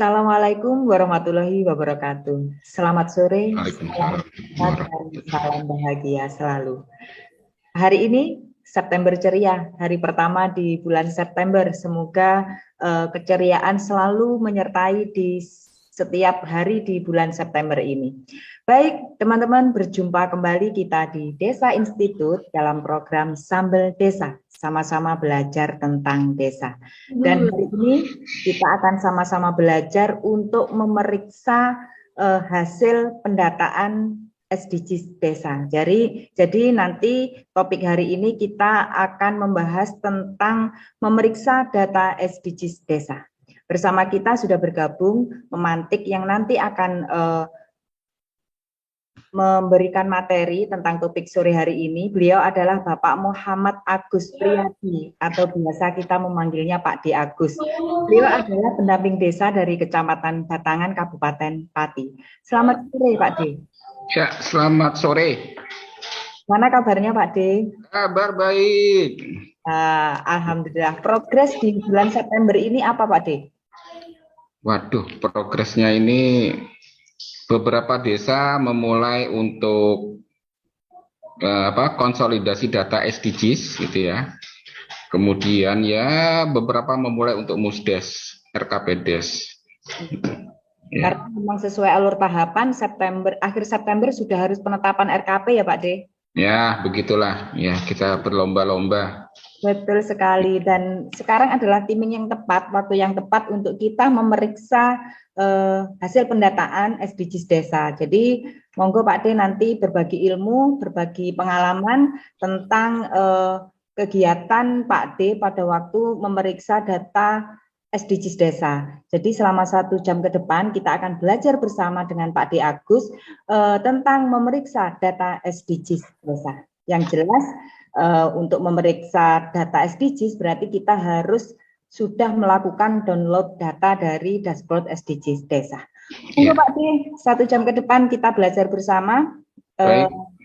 Assalamualaikum warahmatullahi wabarakatuh. Selamat sore, salam Waalaikumsalam sehat, dan salam bahagia selalu. Hari ini September ceria, hari pertama di bulan September. Semoga keceriaan selalu menyertai di setiap hari di bulan September ini. Baik, teman-teman, berjumpa kembali kita di Desa Institut dalam program Sambel Desa, sama-sama belajar tentang desa. Dan hari ini kita akan sama-sama belajar untuk memeriksa hasil pendataan SDGs desa. Jadi nanti topik hari ini kita akan membahas tentang memeriksa data SDGs desa. Bersama kita sudah bergabung pemantik yang nanti akan memberikan materi tentang topik sore hari ini. Beliau adalah Bapak Muhammad Agus Priyadi atau biasa kita memanggilnya Pak D. Agus. Beliau adalah pendamping desa dari Kecamatan Batangan, Kabupaten Pati. Selamat sore Pak D. Ya, selamat sore. Mana kabarnya Pak D? Kabar baik. Alhamdulillah. Progres di bulan September ini apa Pak D? Waduh, progresnya ini beberapa desa memulai untuk konsolidasi data SDGs gitu ya. Kemudian ya beberapa memulai untuk Musdes, RKPdes. Ya. Karena memang sesuai alur tahapan akhir September sudah harus penetapan RKP ya Pak D? Ya, begitulah. Ya, kita berlomba-lomba. Betul sekali, dan sekarang adalah timing yang tepat, waktu yang tepat untuk kita memeriksa hasil pendataan SDGs desa. Jadi monggo Pak D nanti berbagi ilmu, berbagi pengalaman tentang kegiatan Pak D pada waktu memeriksa data SDGs desa. Jadi selama 1 jam ke depan kita akan belajar bersama dengan Pak D Agus tentang memeriksa data SDGs desa. Yang jelas untuk memeriksa data SDGs berarti kita harus sudah melakukan download data dari dashboard SDGs desa. Untuk Pak D, 1 jam ke depan kita belajar bersama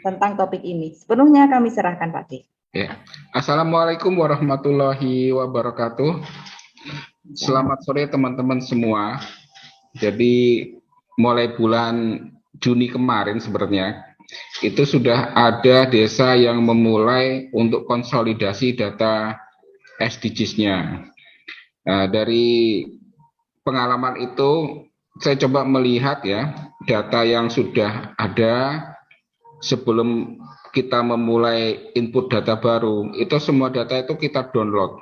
tentang topik ini. Sepenuhnya kami serahkan Pak D. Ya. Assalamualaikum warahmatullahi wabarakatuh. Selamat sore teman-teman semua. Jadi mulai bulan Juni kemarin sebenarnya itu sudah ada desa yang memulai untuk konsolidasi data SDGs-nya. Dari pengalaman itu saya coba melihat ya data yang sudah ada sebelum kita memulai input data baru, itu semua data itu kita download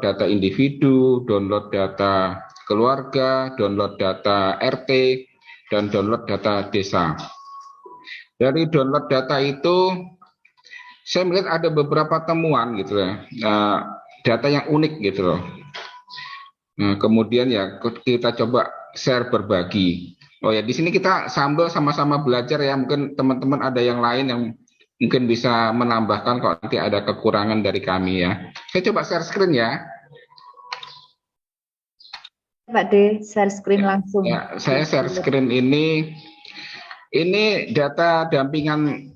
data individu, download data keluarga, download data RT, dan download data desa. Dari download data itu saya melihat ada beberapa temuan gitu ya, data yang unik gitu loh. Nah, kemudian ya kita coba share berbagi. Oh ya, di sini kita sambil sama-sama belajar ya. Mungkin teman-teman ada yang lain yang mungkin bisa menambahkan kalau nanti ada kekurangan dari kami ya. Saya coba share screen ya. Pak D, share screen langsung. Ya, saya share screen ini. Ini data dampingan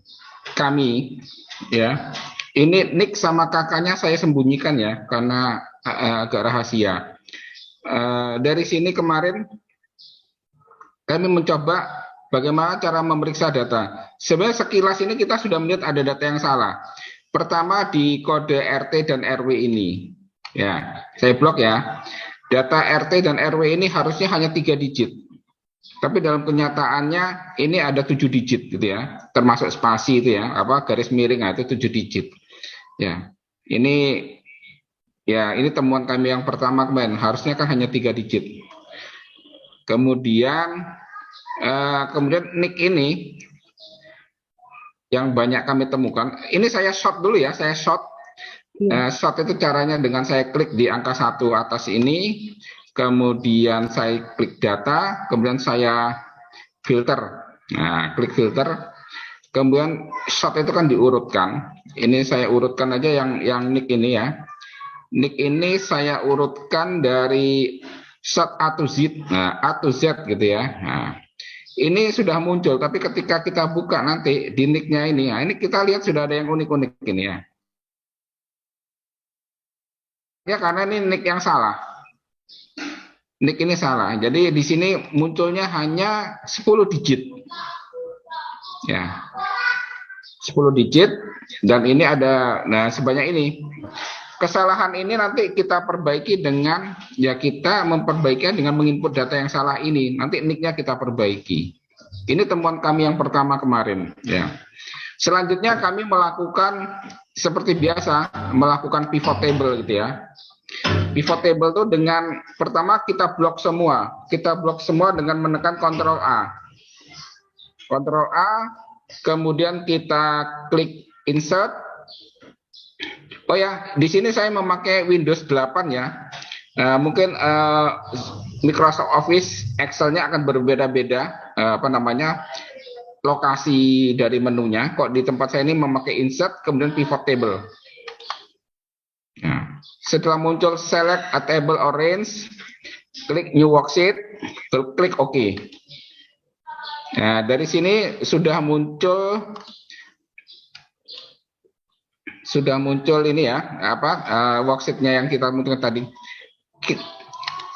kami ya. Ini Nick sama kakaknya saya sembunyikan ya karena agak rahasia. Dari sini kemarin kami mencoba bagaimana cara memeriksa data. Sebenarnya sekilas ini kita sudah melihat ada data yang salah. Pertama di kode RT dan RW ini. Ya, saya blok ya. Data RT dan RW ini harusnya hanya 3 digit. Tapi dalam kenyataannya ini ada 7 digit gitu ya, termasuk spasi itu ya, garis miring itu 7 digit. Ya, ini temuan kami yang pertama kemarin, harusnya kan hanya 3 digit. Kemudian nick ini yang banyak kami temukan. Ini saya short dulu ya, saya short. Short itu caranya dengan saya klik di angka 1 atas ini. Kemudian saya klik data, kemudian saya filter. Nah, klik filter. Kemudian shot itu kan diurutkan. Ini saya urutkan aja yang nick ini ya. Nick ini saya urutkan dari shot A to Z. Nah, A to Z gitu ya. Nah, ini sudah muncul, tapi ketika kita buka nanti di nicknya ini, nah ini kita lihat sudah ada yang unik-unik ini ya. Ya karena ini nick yang salah. Nick ini salah. Jadi di sini munculnya hanya 10 digit. Ya. 10 digit dan ini ada sebanyak ini. Kesalahan ini nanti kita perbaiki dengan kita memperbaikinya dengan menginput data yang salah ini. Nanti nicknya kita perbaiki. Ini temuan kami yang pertama kemarin, ya. Selanjutnya kami melakukan seperti biasa, melakukan pivot table gitu ya. Pivot table itu dengan pertama kita blok semua. Kita blok semua dengan menekan Ctrl A. Ctrl A, kemudian kita klik insert. Oh ya, di sini saya memakai Windows 8 ya. Mungkin Microsoft Office Excel-nya akan berbeda-beda lokasi dari menunya. Kok di tempat saya ini memakai insert kemudian pivot table. Nah, setelah muncul select a table or range, klik new worksheet, klik OK. Nah, dari sini sudah muncul ini ya, worksheet-nya yang kita munculkan tadi.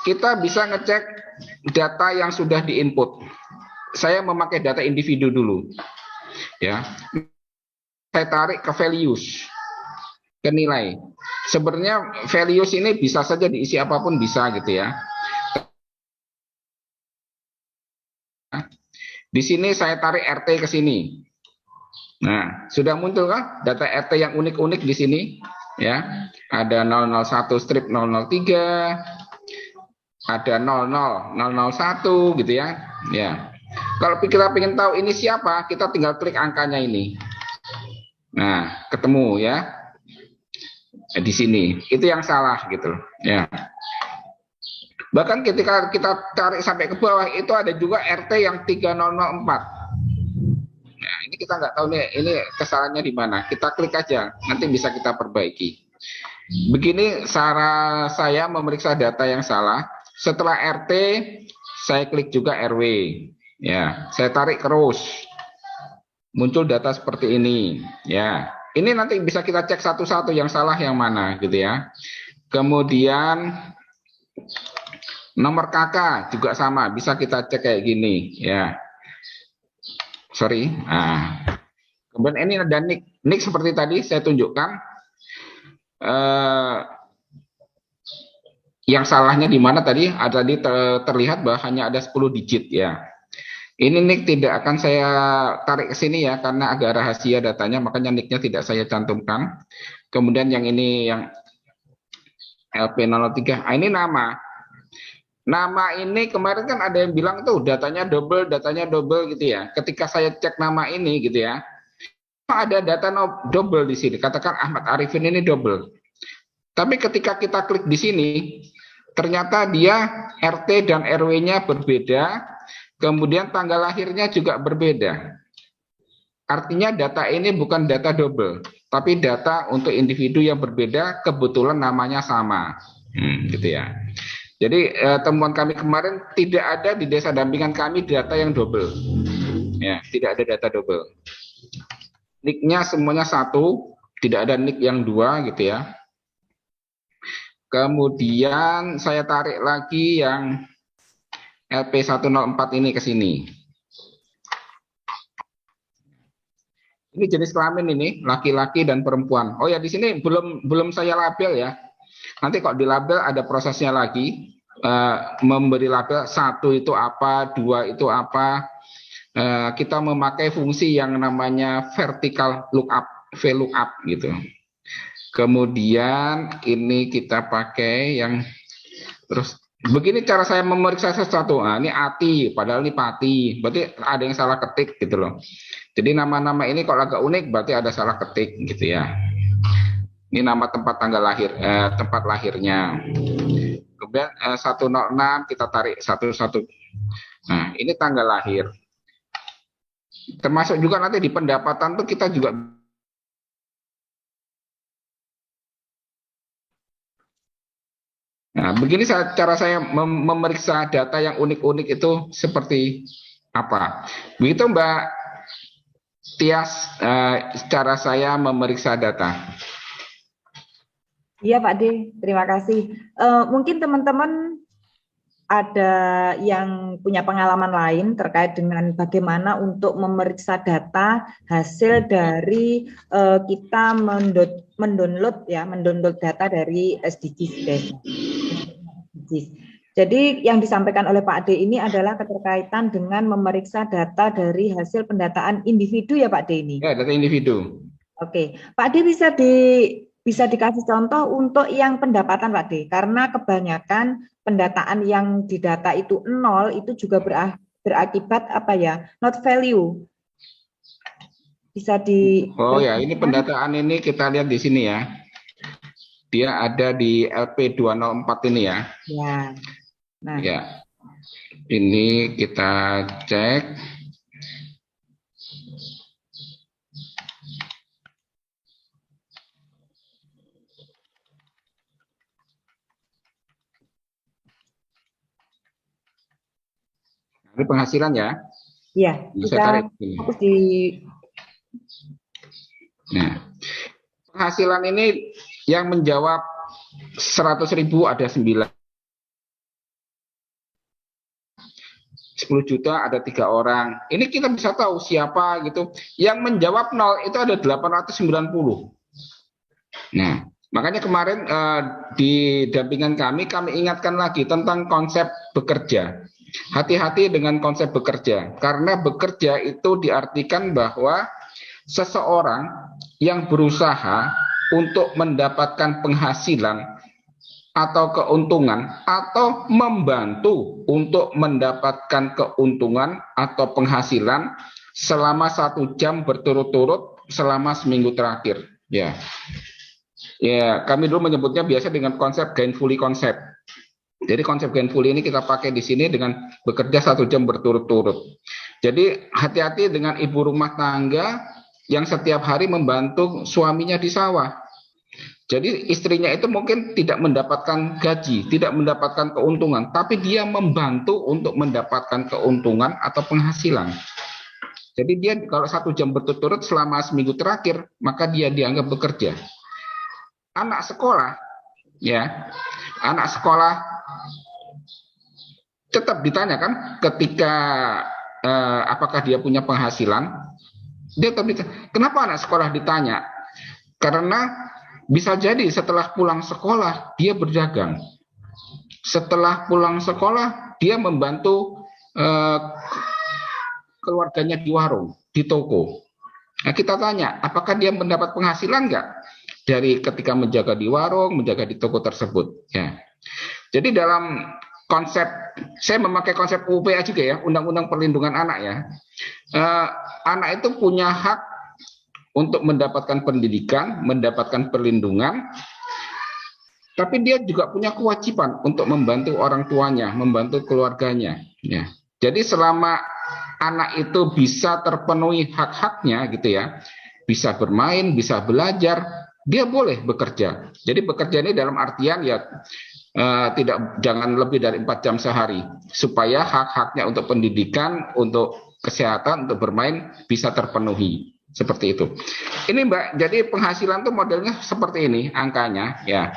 Kita bisa ngecek data yang sudah diinput. Saya memakai data individu dulu. Ya. Saya tarik ke values, ke nilai. Sebenarnya values ini bisa saja diisi apapun bisa gitu ya. Di sini saya tarik RT ke sini. Nah, sudah muncul kan data RT yang unik-unik di sini ya. Ada 001 strip 003, ada 00 001 gitu ya. Ya. Kalau kita ingin tahu ini siapa, kita tinggal klik angkanya ini. Nah, ketemu ya. Di sini. Itu yang salah gitu ya. Bahkan ketika kita tarik sampai ke bawah itu ada juga RT yang 3004. Nah, ini kita nggak tahu nih, ini kesalahannya di mana. Kita klik aja, nanti bisa kita perbaiki. Begini cara saya memeriksa data yang salah. Setelah RT, saya klik juga RW. Ya, saya tarik terus. Muncul data seperti ini. Ya, ini nanti bisa kita cek satu-satu yang salah yang mana, gitu ya. Kemudian nomor KK juga sama, bisa kita cek kayak gini. Ya. Sorry. Nah, kemudian ini ada nick seperti tadi saya tunjukkan. Yang salahnya di mana tadi? Tadi terlihat bahwa hanya ada 10 digit ya. Ini nick tidak akan saya tarik ke sini ya karena agak rahasia datanya, makanya nicknya tidak saya cantumkan. Kemudian yang ini yang LP03. Ini nama. Nama ini kemarin kan ada yang bilang tuh datanya double gitu ya. Ketika saya cek nama ini gitu ya, ada data double di sini. Katakan Ahmad Arifin ini double. Tapi ketika kita klik di sini, ternyata dia RT dan RW-nya berbeda, kemudian tanggal lahirnya juga berbeda. Artinya data ini bukan data double, tapi data untuk individu yang berbeda, kebetulan namanya sama. Gitu ya. Jadi temuan kami kemarin tidak ada di desa dampingan kami data yang double. Ya, tidak ada data double. Nick-nya semuanya satu, tidak ada nick yang dua gitu ya. Kemudian saya tarik lagi yang LP104 ini ke sini. Ini jenis kelamin ini, laki-laki dan perempuan. Oh ya, di sini belum saya label ya. Nanti kok di label ada prosesnya lagi. Memberi label 1 itu apa, 2 itu apa. Kita memakai fungsi yang namanya vertical lookup, VLOOKUP gitu. Kemudian ini kita pakai yang terus begini cara saya memeriksa sesuatu. Ini Ati, padahal ini Pati. Berarti ada yang salah ketik gitu loh. Jadi nama-nama ini kalau agak unik berarti ada salah ketik gitu ya. Ini nama tempat tanggal lahir, tempat lahirnya. Kemudian 106 kita tarik satu-satu. Nah, ini tanggal lahir. Termasuk juga nanti di pendapatan tuh kita juga. Nah, begini cara saya memeriksa data yang unik-unik itu seperti apa. Begitu Mbak Tias, cara saya memeriksa data. Iya Pak D, terima kasih. Mungkin teman-teman ada yang punya pengalaman lain terkait dengan bagaimana untuk memeriksa data hasil dari kita mendownload data dari SDGs desa. Jadi yang disampaikan oleh Pak D ini adalah keterkaitan dengan memeriksa data dari hasil pendataan individu ya Pak D ini. Ya, data individu. Oke, Pak D bisa dikasih contoh untuk yang pendapatan Pak D, karena kebanyakan pendataan yang didata itu 0 itu juga berakibat apa ya, not value. Bisa di. Oh ya, ini pendataan ini kita lihat di sini ya. Dia ada di LP 204 ini ya. Ya. Nah. Ya. Ini kita cek. Ini penghasilan ya. Iya, kita fokus di. Nah, penghasilan ini yang menjawab 100.000 ada 9. 10 juta ada 3 orang. Ini kita bisa tahu siapa gitu. Yang menjawab 0 itu ada 890. Nah, makanya kemarin di dampingan kami ingatkan lagi tentang konsep bekerja. Hati-hati dengan konsep bekerja, karena bekerja itu diartikan bahwa seseorang yang berusaha untuk mendapatkan penghasilan atau keuntungan atau membantu untuk mendapatkan keuntungan atau penghasilan selama 1 jam berturut-turut selama seminggu terakhir. Ya, kami dulu menyebutnya biasa dengan konsep gainfully konsep. Jadi konsep gainfully ini kita pakai di sini dengan bekerja 1 jam berturut-turut. Jadi hati-hati dengan ibu rumah tangga yang setiap hari membantu suaminya di sawah. Jadi istrinya itu mungkin tidak mendapatkan gaji, tidak mendapatkan keuntungan, tapi dia membantu untuk mendapatkan keuntungan atau penghasilan. Jadi dia kalau 1 jam berturut-turut selama seminggu terakhir, maka dia dianggap bekerja. Anak sekolah, ya, anak sekolah tetap ditanyakan ketika apakah dia punya penghasilan, dia tetap ditanya. Kenapa anak sekolah ditanya? Karena bisa jadi setelah pulang sekolah dia berdagang. Setelah pulang sekolah dia membantu keluarganya di warung, di toko. Nah, kita tanya, apakah dia mendapat penghasilan enggak dari ketika menjaga di warung, menjaga di toko tersebut? Ya. Jadi dalam konsep, saya memakai konsep UPA juga ya, Undang-Undang Perlindungan Anak ya. Anak itu punya hak untuk mendapatkan pendidikan, mendapatkan perlindungan, tapi dia juga punya kewajiban untuk membantu orang tuanya, membantu keluarganya. Ya. Jadi selama anak itu bisa terpenuhi hak-haknya gitu ya, bisa bermain, bisa belajar, dia boleh bekerja. Jadi bekerja ini dalam artian ya jangan lebih dari 4 jam sehari, supaya hak-haknya untuk pendidikan, untuk kesehatan, untuk bermain bisa terpenuhi. Seperti itu. Ini Mbak, jadi penghasilan tuh modelnya seperti ini angkanya ya.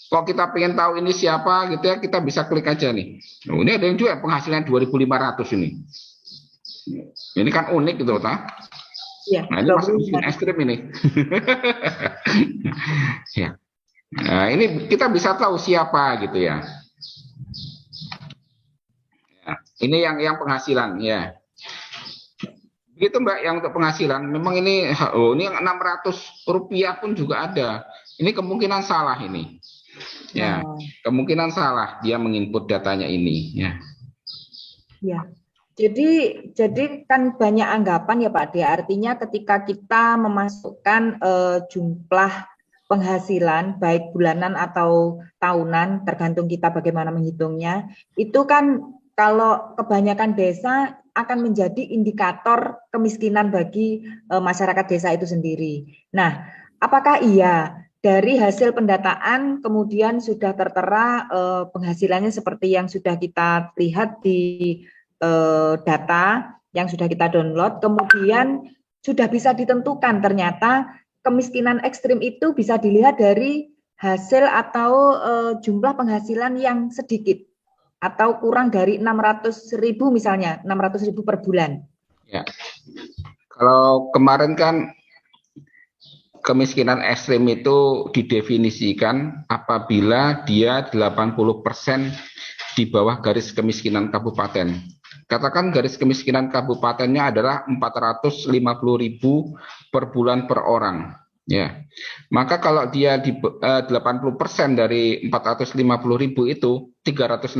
Kalau kita pengen tahu ini siapa gitu ya, kita bisa klik aja nih. Ini ada yang juga penghasilan 2.500 ini. Ini kan unik gitu tak? Ya, nah ini masuk bikin es krim ini. Ya. Nah, ini kita bisa tahu siapa gitu ya. Ini yang penghasilan ya. Begitu Mbak, yang untuk penghasilan memang ini yang 600 rupiah pun juga ada. Ini kemungkinan salah ini. Ya, kemungkinan salah dia menginput datanya ini ya. Ya. Jadi kan banyak anggapan ya Pak D, artinya ketika kita memasukkan jumlah penghasilan baik bulanan atau tahunan tergantung kita bagaimana menghitungnya, itu kan kalau kebanyakan desa akan menjadi indikator kemiskinan bagi masyarakat desa itu sendiri. Nah, apakah iya dari hasil pendataan kemudian sudah tertera penghasilannya seperti yang sudah kita lihat di data yang sudah kita download, kemudian sudah bisa ditentukan ternyata kemiskinan ekstrim itu bisa dilihat dari hasil atau jumlah penghasilan yang sedikit. atau kurang dari 600.000 misalnya, 600.000 per bulan? Ya, kalau kemarin kan kemiskinan ekstrim itu didefinisikan apabila dia 80% di bawah garis kemiskinan kabupaten. Katakan garis kemiskinan kabupatennya adalah 450.000 per bulan per orang. Ya, maka kalau dia di 80% dari 450.000 itu 360.000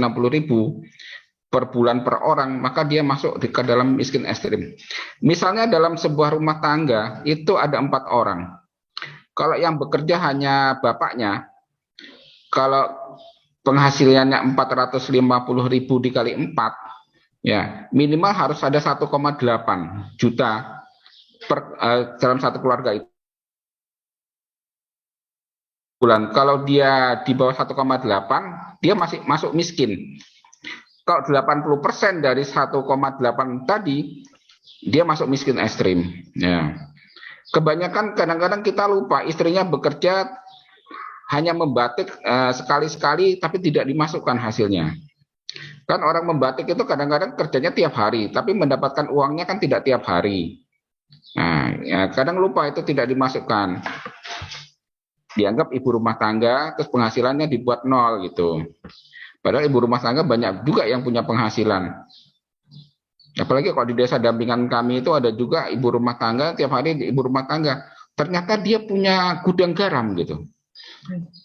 per bulan per orang, maka dia masuk ke dalam miskin ekstrim. Misalnya dalam sebuah rumah tangga itu ada 4 orang. Kalau yang bekerja hanya bapaknya, kalau penghasilannya 450.000 dikali 4, ya minimal harus ada 1,8 juta dalam satu keluarga itu bulan. Kalau dia di bawah 1,8, dia masih masuk miskin. Kalau 80% dari 1,8 tadi, dia masuk miskin ekstrim. Ya. Kebanyakan kadang-kadang kita lupa istrinya bekerja hanya membatik sekali-sekali tapi tidak dimasukkan hasilnya. Kan orang membatik itu kadang-kadang kerjanya tiap hari, tapi mendapatkan uangnya kan tidak tiap hari. Nah, ya, kadang lupa itu tidak dimasukkan. Dianggap ibu rumah tangga, terus penghasilannya dibuat nol gitu. Padahal ibu rumah tangga banyak juga yang punya penghasilan. Apalagi kalau di desa dampingan kami itu ada juga ibu rumah tangga, tiap hari ibu rumah tangga. Ternyata dia punya gudang garam gitu.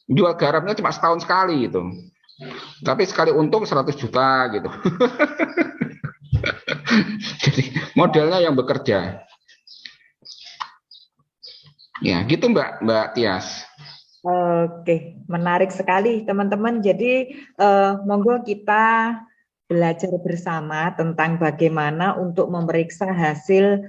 Jual garamnya cuma setahun sekali gitu. Tapi sekali untung 100 juta gitu. Jadi modelnya yang bekerja. Ya, gitu Mbak Tias. Oke, menarik sekali teman-teman. Jadi monggo kita belajar bersama tentang bagaimana untuk memeriksa hasil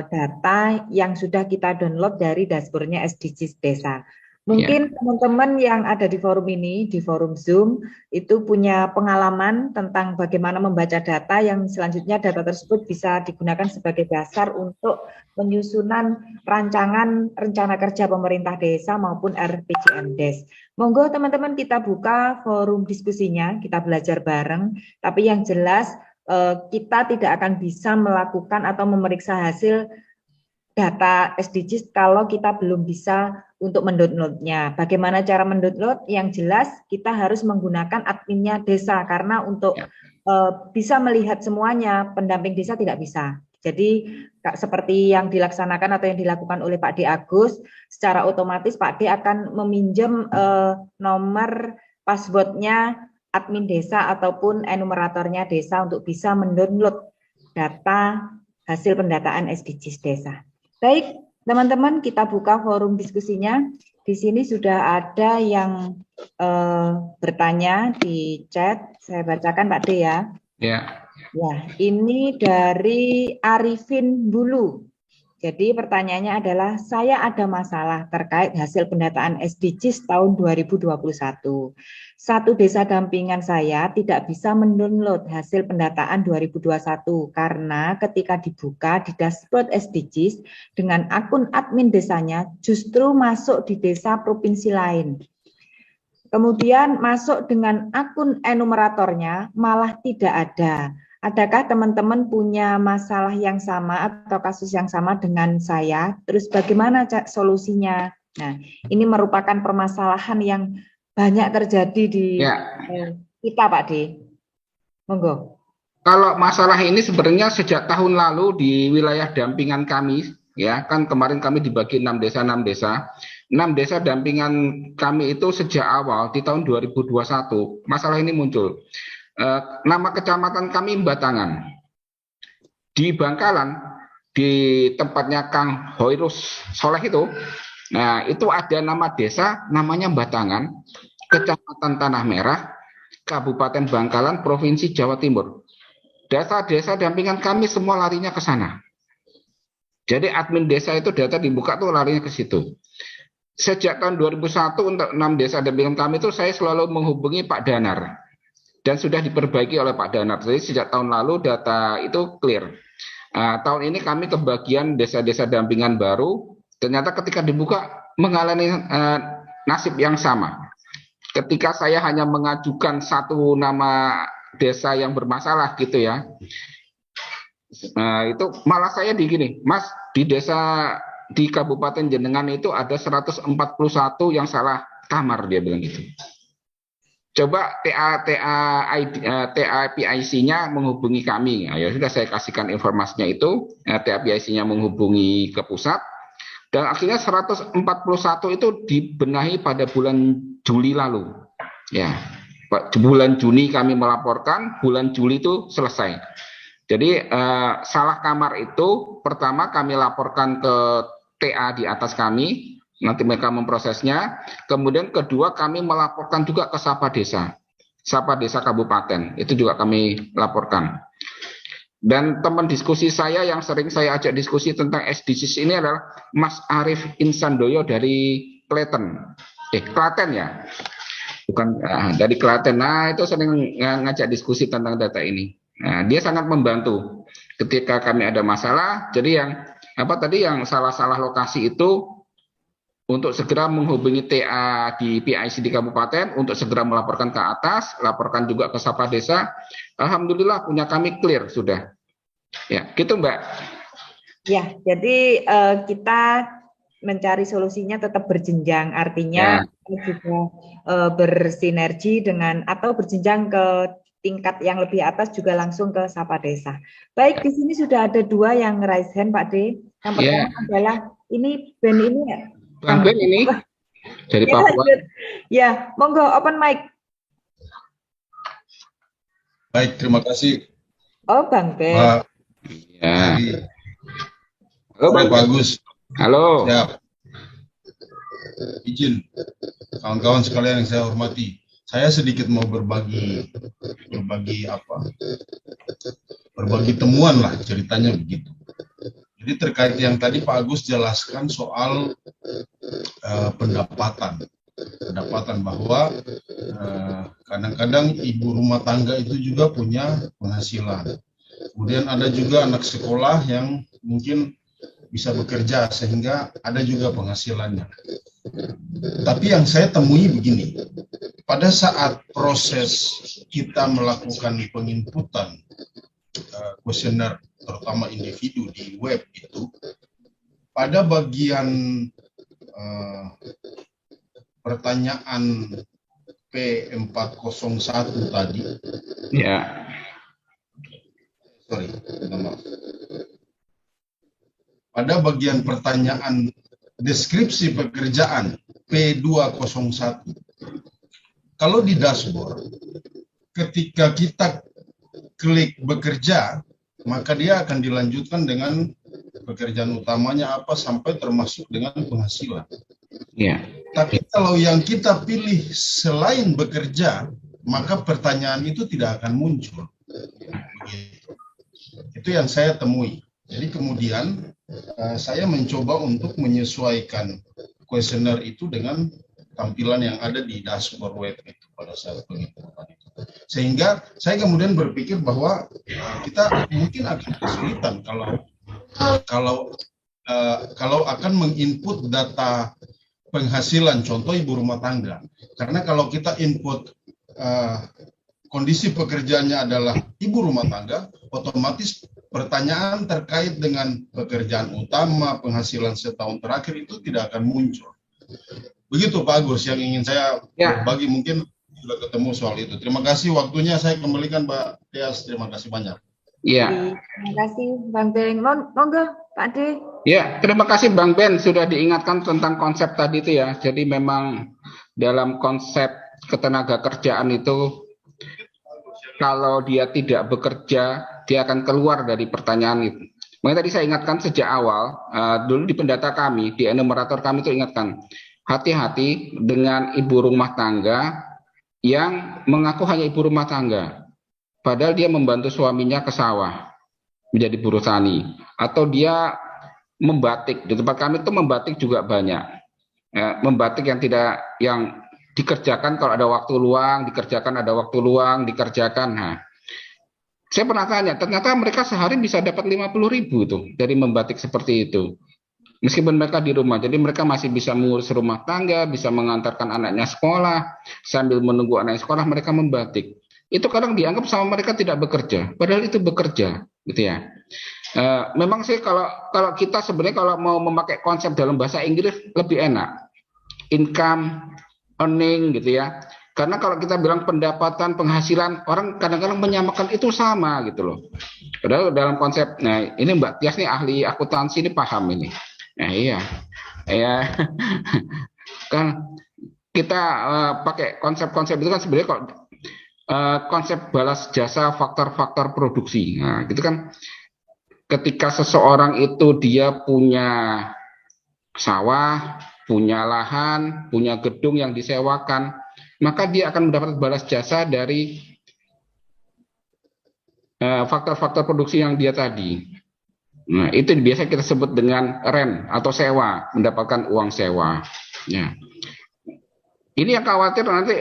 data yang sudah kita download dari dashboardnya SDGs Desa. Mungkin teman-teman yang ada di forum ini, di forum Zoom, itu punya pengalaman tentang bagaimana membaca data yang selanjutnya data tersebut bisa digunakan sebagai dasar untuk penyusunan rancangan rencana kerja pemerintah desa maupun RPJMDes. Monggo teman-teman kita buka forum diskusinya, kita belajar bareng, tapi yang jelas kita tidak akan bisa melakukan atau memeriksa hasil data SDGs kalau kita belum bisa untuk mendownloadnya. Bagaimana cara mendownload? Yang jelas kita harus menggunakan adminnya desa karena untuk bisa melihat semuanya pendamping desa tidak bisa. Jadi seperti yang dilaksanakan atau yang dilakukan oleh Pak D. Agus, secara otomatis Pak D akan meminjam nomor passwordnya admin desa ataupun enumeratornya desa untuk bisa mendownload data hasil pendataan SDGs desa. Baik, teman-teman, kita buka forum diskusinya. Di sini sudah ada yang bertanya di chat. Saya bacakan Pak D ya. Ya. Ya, ini dari Arifin Bulu. Jadi pertanyaannya adalah, saya ada masalah terkait hasil pendataan SDGs tahun 2021. Satu desa dampingan saya tidak bisa mendownload hasil pendataan 2021 karena ketika dibuka di dashboard SDGs dengan akun admin desanya justru masuk di desa provinsi lain. Kemudian masuk dengan akun enumeratornya malah tidak ada. Adakah teman-teman punya masalah yang sama atau kasus yang sama dengan saya? Terus bagaimana solusinya? Nah, ini merupakan permasalahan yang banyak terjadi di kita, Pak D. Monggo. Kalau masalah ini sebenarnya sejak tahun lalu di wilayah dampingan kami, ya kan kemarin kami dibagi 6 desa. 6 desa dampingan kami itu sejak awal di tahun 2021 masalah ini muncul. Nama kecamatan kami Batangan. Di Bangkalan, di tempatnya Kang Hoirus Soleh itu, nah itu ada nama desa namanya Batangan, Kecamatan Tanah Merah, Kabupaten Bangkalan, Provinsi Jawa Timur. Desa-desa dampingan kami semua larinya ke sana. Jadi admin desa itu data dibuka tuh larinya ke situ. Sejak tahun 2001 untuk 6 desa dampingan kami itu saya selalu menghubungi Pak Danar. Dan sudah diperbaiki oleh Pak Danar. Jadi sejak tahun lalu data itu clear. Tahun ini kami ke bagian desa-desa dampingan baru. Ternyata ketika dibuka mengalami nasib yang sama. ketika saya hanya mengajukan satu nama desa yang bermasalah gitu ya. Nah, itu malah saya di gini, Mas, di desa di Kabupaten Jenengan itu ada 141 yang salah kamar, dia bilang gitu. Coba TAPIC-nya menghubungi kami. Nah, ya sudah saya kasihkan informasinya itu, TAPIC-nya menghubungi ke pusat, dan akhirnya 141 itu dibenahi pada bulan Juli lalu. Ya, bulan Juni kami melaporkan, bulan Juli itu selesai. Jadi salah kamar itu pertama kami laporkan ke TA di atas kami, nanti mereka memprosesnya. Kemudian kedua kami melaporkan juga ke Sapa Desa Kabupaten, itu juga kami laporkan. Dan teman diskusi saya yang sering saya ajak diskusi tentang SDGs ini adalah Mas Arief Insandoyo dari Klaten ya, bukan dari Klaten. Nah, itu sering ngajak diskusi tentang data ini. Nah, dia sangat membantu ketika kami ada masalah. Jadi yang salah-salah lokasi itu untuk segera menghubungi TA di PIC di kabupaten untuk segera melaporkan ke atas, laporkan juga ke Sapa Desa. Alhamdulillah punya kami clear sudah. Ya, gitu Mbak. Ya, jadi kita mencari solusinya tetap berjenjang, artinya juga bersinergi dengan atau berjenjang ke tingkat yang lebih atas juga langsung ke Sapa Desa. Baik, di sini sudah ada 2 yang raise hand, Pak D. Yang pertama adalah ini Ben ini ya. Bang Ben ini dari Papua. Ya, monggo open mic. Baik, terima kasih. Oh, Bang Ben. Pak. Ya. Halo, Bang Bagus. Halo. Siap. Izin, kawan-kawan sekalian yang saya hormati. Saya sedikit mau berbagi temuan lah, ceritanya begitu. Jadi terkait yang tadi Pak Agus jelaskan soal pendapatan bahwa kadang-kadang ibu rumah tangga itu juga punya penghasilan. Kemudian ada juga anak sekolah yang mungkin bisa bekerja sehingga ada juga penghasilannya. Tapi yang saya temui begini, pada saat proses kita melakukan penginputan kuesioner terutama individu di web itu, pada bagian pertanyaan P401 tadi, ya, pada bagian pertanyaan deskripsi pekerjaan P201, kalau di dashboard, ketika kita klik bekerja, maka dia akan dilanjutkan dengan pekerjaan utamanya apa sampai termasuk dengan penghasilan. Ya. Tapi kalau yang kita pilih selain bekerja, maka pertanyaan itu tidak akan muncul. Itu yang saya temui. Jadi kemudian saya mencoba untuk menyesuaikan kuesioner itu dengan tampilan yang ada di dashboard web itu pada saat penginputan itu. Sehingga saya kemudian berpikir bahwa kita mungkin akan kesulitan kalau akan menginput data penghasilan, contoh ibu rumah tangga. Karena kalau kita input kondisi pekerjaannya adalah ibu rumah tangga, otomatis pertanyaan terkait dengan pekerjaan utama, penghasilan setahun terakhir itu tidak akan muncul. Begitu Pak Agus yang ingin saya berbagi, mungkin sudah ketemu soal itu. Terima kasih waktunya, saya kembalikan Mbak Tias, terima kasih banyak. Iya. Terima kasih Bang Ben. Monggo Pak D. Ya, terima kasih Bang Ben sudah diingatkan tentang konsep tadi itu ya. Jadi memang dalam konsep ketenaga kerjaan itu kalau dia tidak bekerja, dia akan keluar dari pertanyaan itu. Makanya tadi saya ingatkan sejak awal, dulu di pendata kami, di enumerator kami itu ingatkan, hati-hati dengan ibu rumah tangga yang mengaku hanya ibu rumah tangga. Padahal dia membantu suaminya ke sawah, menjadi buruh tani. Atau dia membatik, di tempat kami itu membatik juga banyak. Membatik yang dikerjakan kalau ada waktu luang, dikerjakan. Nah, saya pernah tanya, ternyata mereka sehari bisa dapat 50.000 tuh dari membatik seperti itu. Meskipun mereka di rumah, jadi mereka masih bisa mengurus rumah tangga, bisa mengantarkan anaknya sekolah, sambil menunggu anaknya sekolah mereka membatik. Itu kadang dianggap sama mereka tidak bekerja, padahal itu bekerja, gitu ya. Memang sih kalau kita sebenarnya kalau mau memakai konsep dalam bahasa Inggris lebih enak, income, earning, gitu ya. Karena kalau kita bilang pendapatan, penghasilan, orang kadang-kadang menyamakan itu sama gitu loh. Padahal dalam konsep, nah ini Mbak Tias nih ahli akuntansi ini paham ini. Nah iya, ya kan kita pakai konsep-konsep itu kan sebenarnya kok konsep balas jasa faktor-faktor produksi. Nah, gitu kan ketika seseorang itu dia punya sawah, punya lahan, punya gedung yang disewakan, maka dia akan mendapat balas jasa dari faktor-faktor produksi yang dia tadi. Nah, itu biasa kita sebut dengan rent atau sewa, mendapatkan uang sewa. Ya. Ini yang khawatir nanti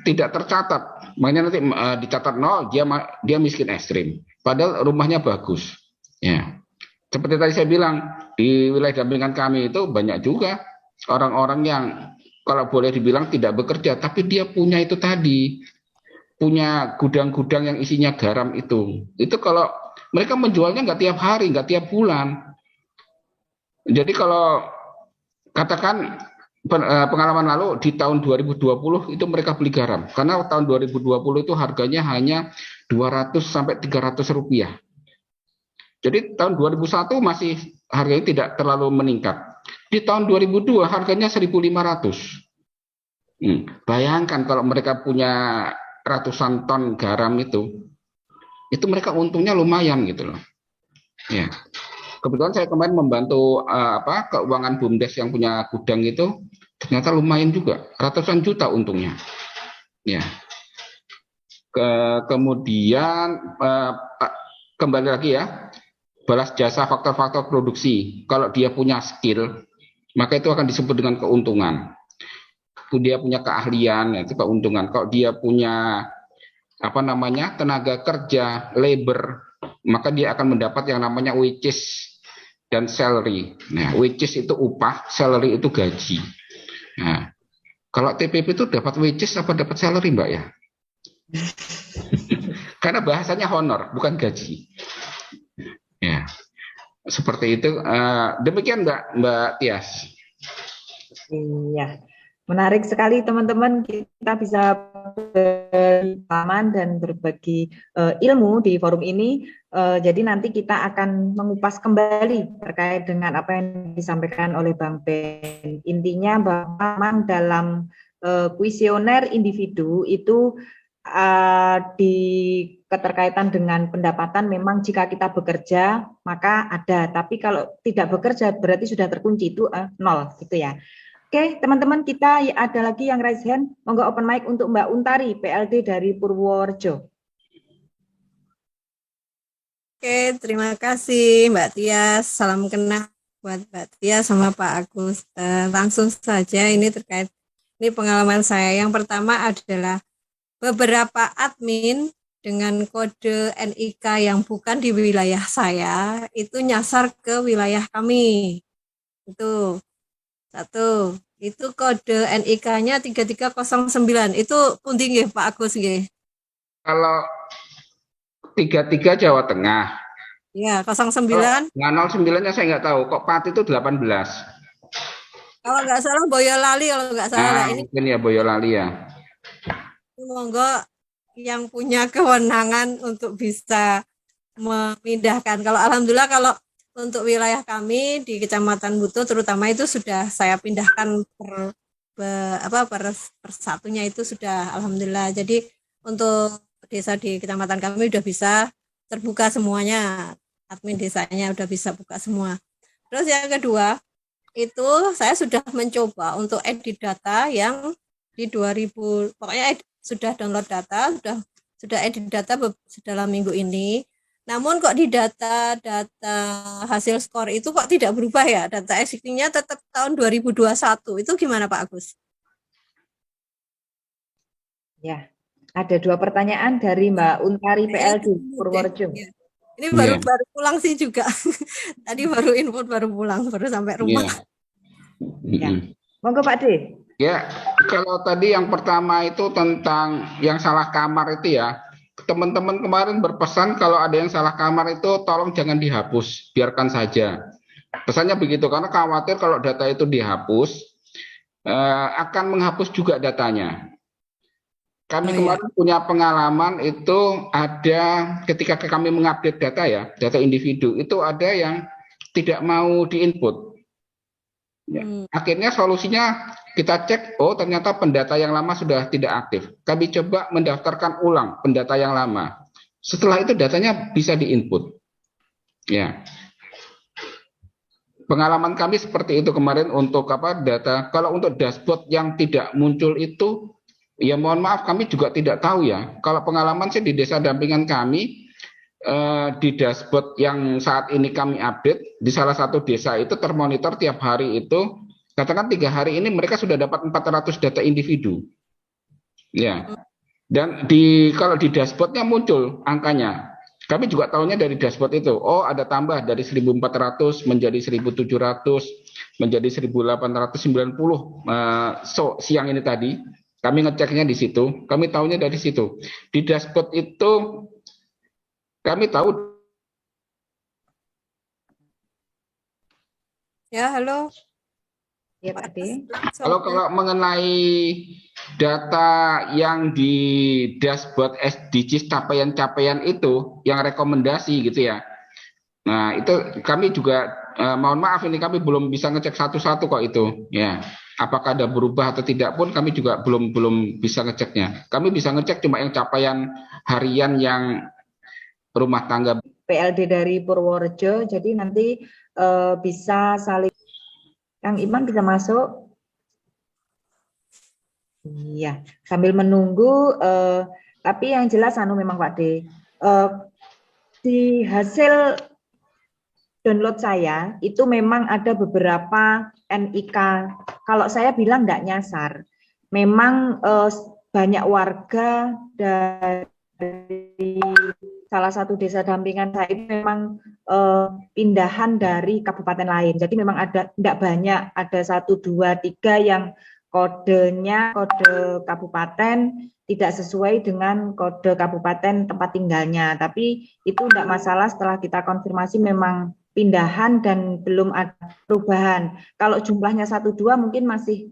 tidak tercatat, makanya nanti dicatat nol, dia miskin ekstrim. Padahal rumahnya bagus. Ya. Seperti tadi saya bilang, di wilayah dampingan kami itu banyak juga orang-orang yang kalau boleh dibilang tidak bekerja, tapi dia punya itu tadi, punya gudang-gudang yang isinya garam itu. Itu kalau mereka menjualnya nggak tiap hari, nggak tiap bulan. Jadi kalau katakan pengalaman lalu di tahun 2020 itu mereka beli garam. Karena tahun 2020 itu harganya hanya 200 sampai 300 rupiah. Jadi tahun 2001 masih harganya tidak terlalu meningkat. Di tahun 2002 harganya 1.500. Bayangkan kalau mereka punya ratusan ton garam itu mereka untungnya lumayan gitu loh. Ya. Kebetulan saya kemarin membantu keuangan BUMDes yang punya gudang itu, ternyata lumayan juga, ratusan juta untungnya. Ya. Kemudian kembali lagi ya, balas jasa faktor-faktor produksi. Kalau dia punya skill, maka itu akan disebut dengan keuntungan. Dia punya keahlian, itu keuntungan. Kalau dia punya tenaga kerja, labor, maka dia akan mendapat yang namanya wages dan salary. Nah, wages itu upah, salary itu gaji. Nah, kalau TPP itu dapat wages apa dapat salary, Mbak ya? Karena bahasanya honor, bukan gaji. Ya, seperti itu. Demikian Mbak Tias. Iya. Menarik sekali teman-teman, kita bisa berpengalaman dan berbagi ilmu di forum ini. Jadi nanti kita akan mengupas kembali terkait dengan apa yang disampaikan oleh Bang Ben. Intinya bahwa dalam kuesioner individu itu di keterkaitan dengan pendapatan memang jika kita bekerja maka ada, tapi kalau tidak bekerja berarti sudah terkunci itu nol gitu ya. Oke, teman-teman, kita ada lagi yang raise hand. Monggo open mic untuk Mbak Untari, PLD dari Purworejo. Oke, terima kasih Mbak Tias. Salam kenal buat Mbak Tias sama Pak Agus. Langsung saja ini terkait ini pengalaman saya. Yang pertama adalah beberapa admin dengan kode NIK yang bukan di wilayah saya itu nyasar ke wilayah kami. Itu satu, itu kode NIK-nya 3309. Itu pundi nggih Pak Agus nggih? Kalau 33 Jawa Tengah. Ya, 09. Nah, 09-nya saya nggak tahu. Kok Pati itu 18. Kalau nggak salah Boyolali kalau nggak salah. Ini mungkin ya Boyolali ya. Monggo yang punya kewenangan untuk bisa memindahkan. Kalau alhamdulillah kalau untuk wilayah kami di Kecamatan Butuh terutama itu sudah saya pindahkan per satunya itu sudah alhamdulillah. Jadi untuk desa di kecamatan kami sudah bisa terbuka semuanya. Admin desanya sudah bisa buka semua. Terus yang kedua, itu saya sudah mencoba untuk edit data yang di 2000 pokoknya sudah download data, sudah edit data dalam minggu ini. Namun kok di data hasil skor itu kok tidak berubah ya? Data existing-nya tetap tahun 2021. Itu gimana Pak Agus? Ya, ada dua pertanyaan dari Mbak Untari PLD Purworejo. Ini baru pulang sih juga. Tadi baru input, baru pulang, baru sampai rumah. Ya. Monggo Pak D. Ya, kalau tadi yang pertama itu tentang yang salah kamar itu ya, teman-teman kemarin berpesan kalau ada yang salah kamar itu tolong jangan dihapus, biarkan saja. Pesannya begitu karena khawatir kalau data itu dihapus akan menghapus juga datanya. Kami kemarin punya pengalaman itu ada ketika kami mengupdate data ya, data individu itu ada yang tidak mau diinput. Ya. Akhirnya solusinya kita cek, oh ternyata pendata yang lama sudah tidak aktif. Kami coba mendaftarkan ulang pendata yang lama. Setelah itu datanya bisa diinput. Ya. Pengalaman kami seperti itu kemarin untuk data. Kalau untuk dashboard yang tidak muncul itu, ya mohon maaf kami juga tidak tahu ya. Kalau pengalaman sih di desa dampingan kami, di dashboard yang saat ini kami update, di salah satu desa itu termonitor tiap hari itu, katakan 3 hari ini mereka sudah dapat 400 data individu. Ya. Dan kalau di dashboardnya muncul angkanya. Kami juga tahunya dari dashboard itu. Oh, ada tambah dari 1.400 menjadi 1.700 menjadi 1.890 siang ini tadi. Kami ngeceknya di situ. Kami tahunya dari situ. Di dashboard itu kami tahu. Ya, halo. Ya, Pak D. Kalau mengenai data yang di dashboard SDGs capaian-capaian itu, yang rekomendasi gitu ya. Nah, itu kami juga mohon maaf ini kami belum bisa ngecek satu-satu kok itu. Ya, apakah ada berubah atau tidak pun kami juga belum bisa ngeceknya. Kami bisa ngecek cuma yang capaian harian yang rumah tangga. PLD dari Purworejo, jadi nanti bisa saling. Kang Iman bisa masuk? Iya, sambil menunggu, tapi yang jelas memang Pak D, di hasil download saya itu memang ada beberapa NIK, kalau saya bilang enggak nyasar, memang banyak warga dari salah satu desa dampingan saya itu memang pindahan dari kabupaten lain. Jadi memang ada tidak banyak, ada 1, 2, 3 yang kodenya kode kabupaten tidak sesuai dengan kode kabupaten tempat tinggalnya. Tapi itu tidak masalah setelah kita konfirmasi memang pindahan dan belum ada perubahan. Kalau jumlahnya 1, 2 mungkin masih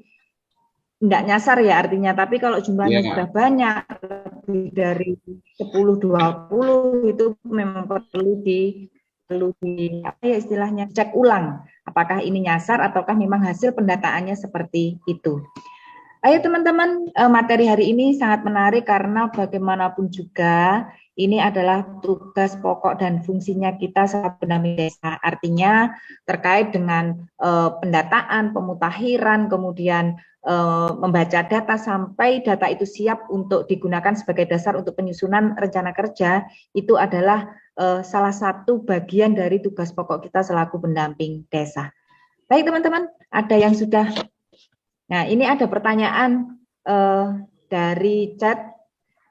tidak nyasar ya artinya, tapi kalau jumlahnya sudah banyak lebih dari 10, 20 itu memang perlu apa ya istilahnya cek ulang apakah ini nyasar ataukah memang hasil pendataannya seperti itu. Ayo teman-teman, materi hari ini sangat menarik karena bagaimanapun juga ini adalah tugas pokok dan fungsinya kita sebagai pendamping desa. Artinya terkait dengan pendataan, pemutakhiran, kemudian membaca data sampai data itu siap untuk digunakan sebagai dasar untuk penyusunan rencana kerja, itu adalah salah satu bagian dari tugas pokok kita selaku pendamping desa. Baik teman-teman, ada yang sudah. Nah ini ada pertanyaan dari chat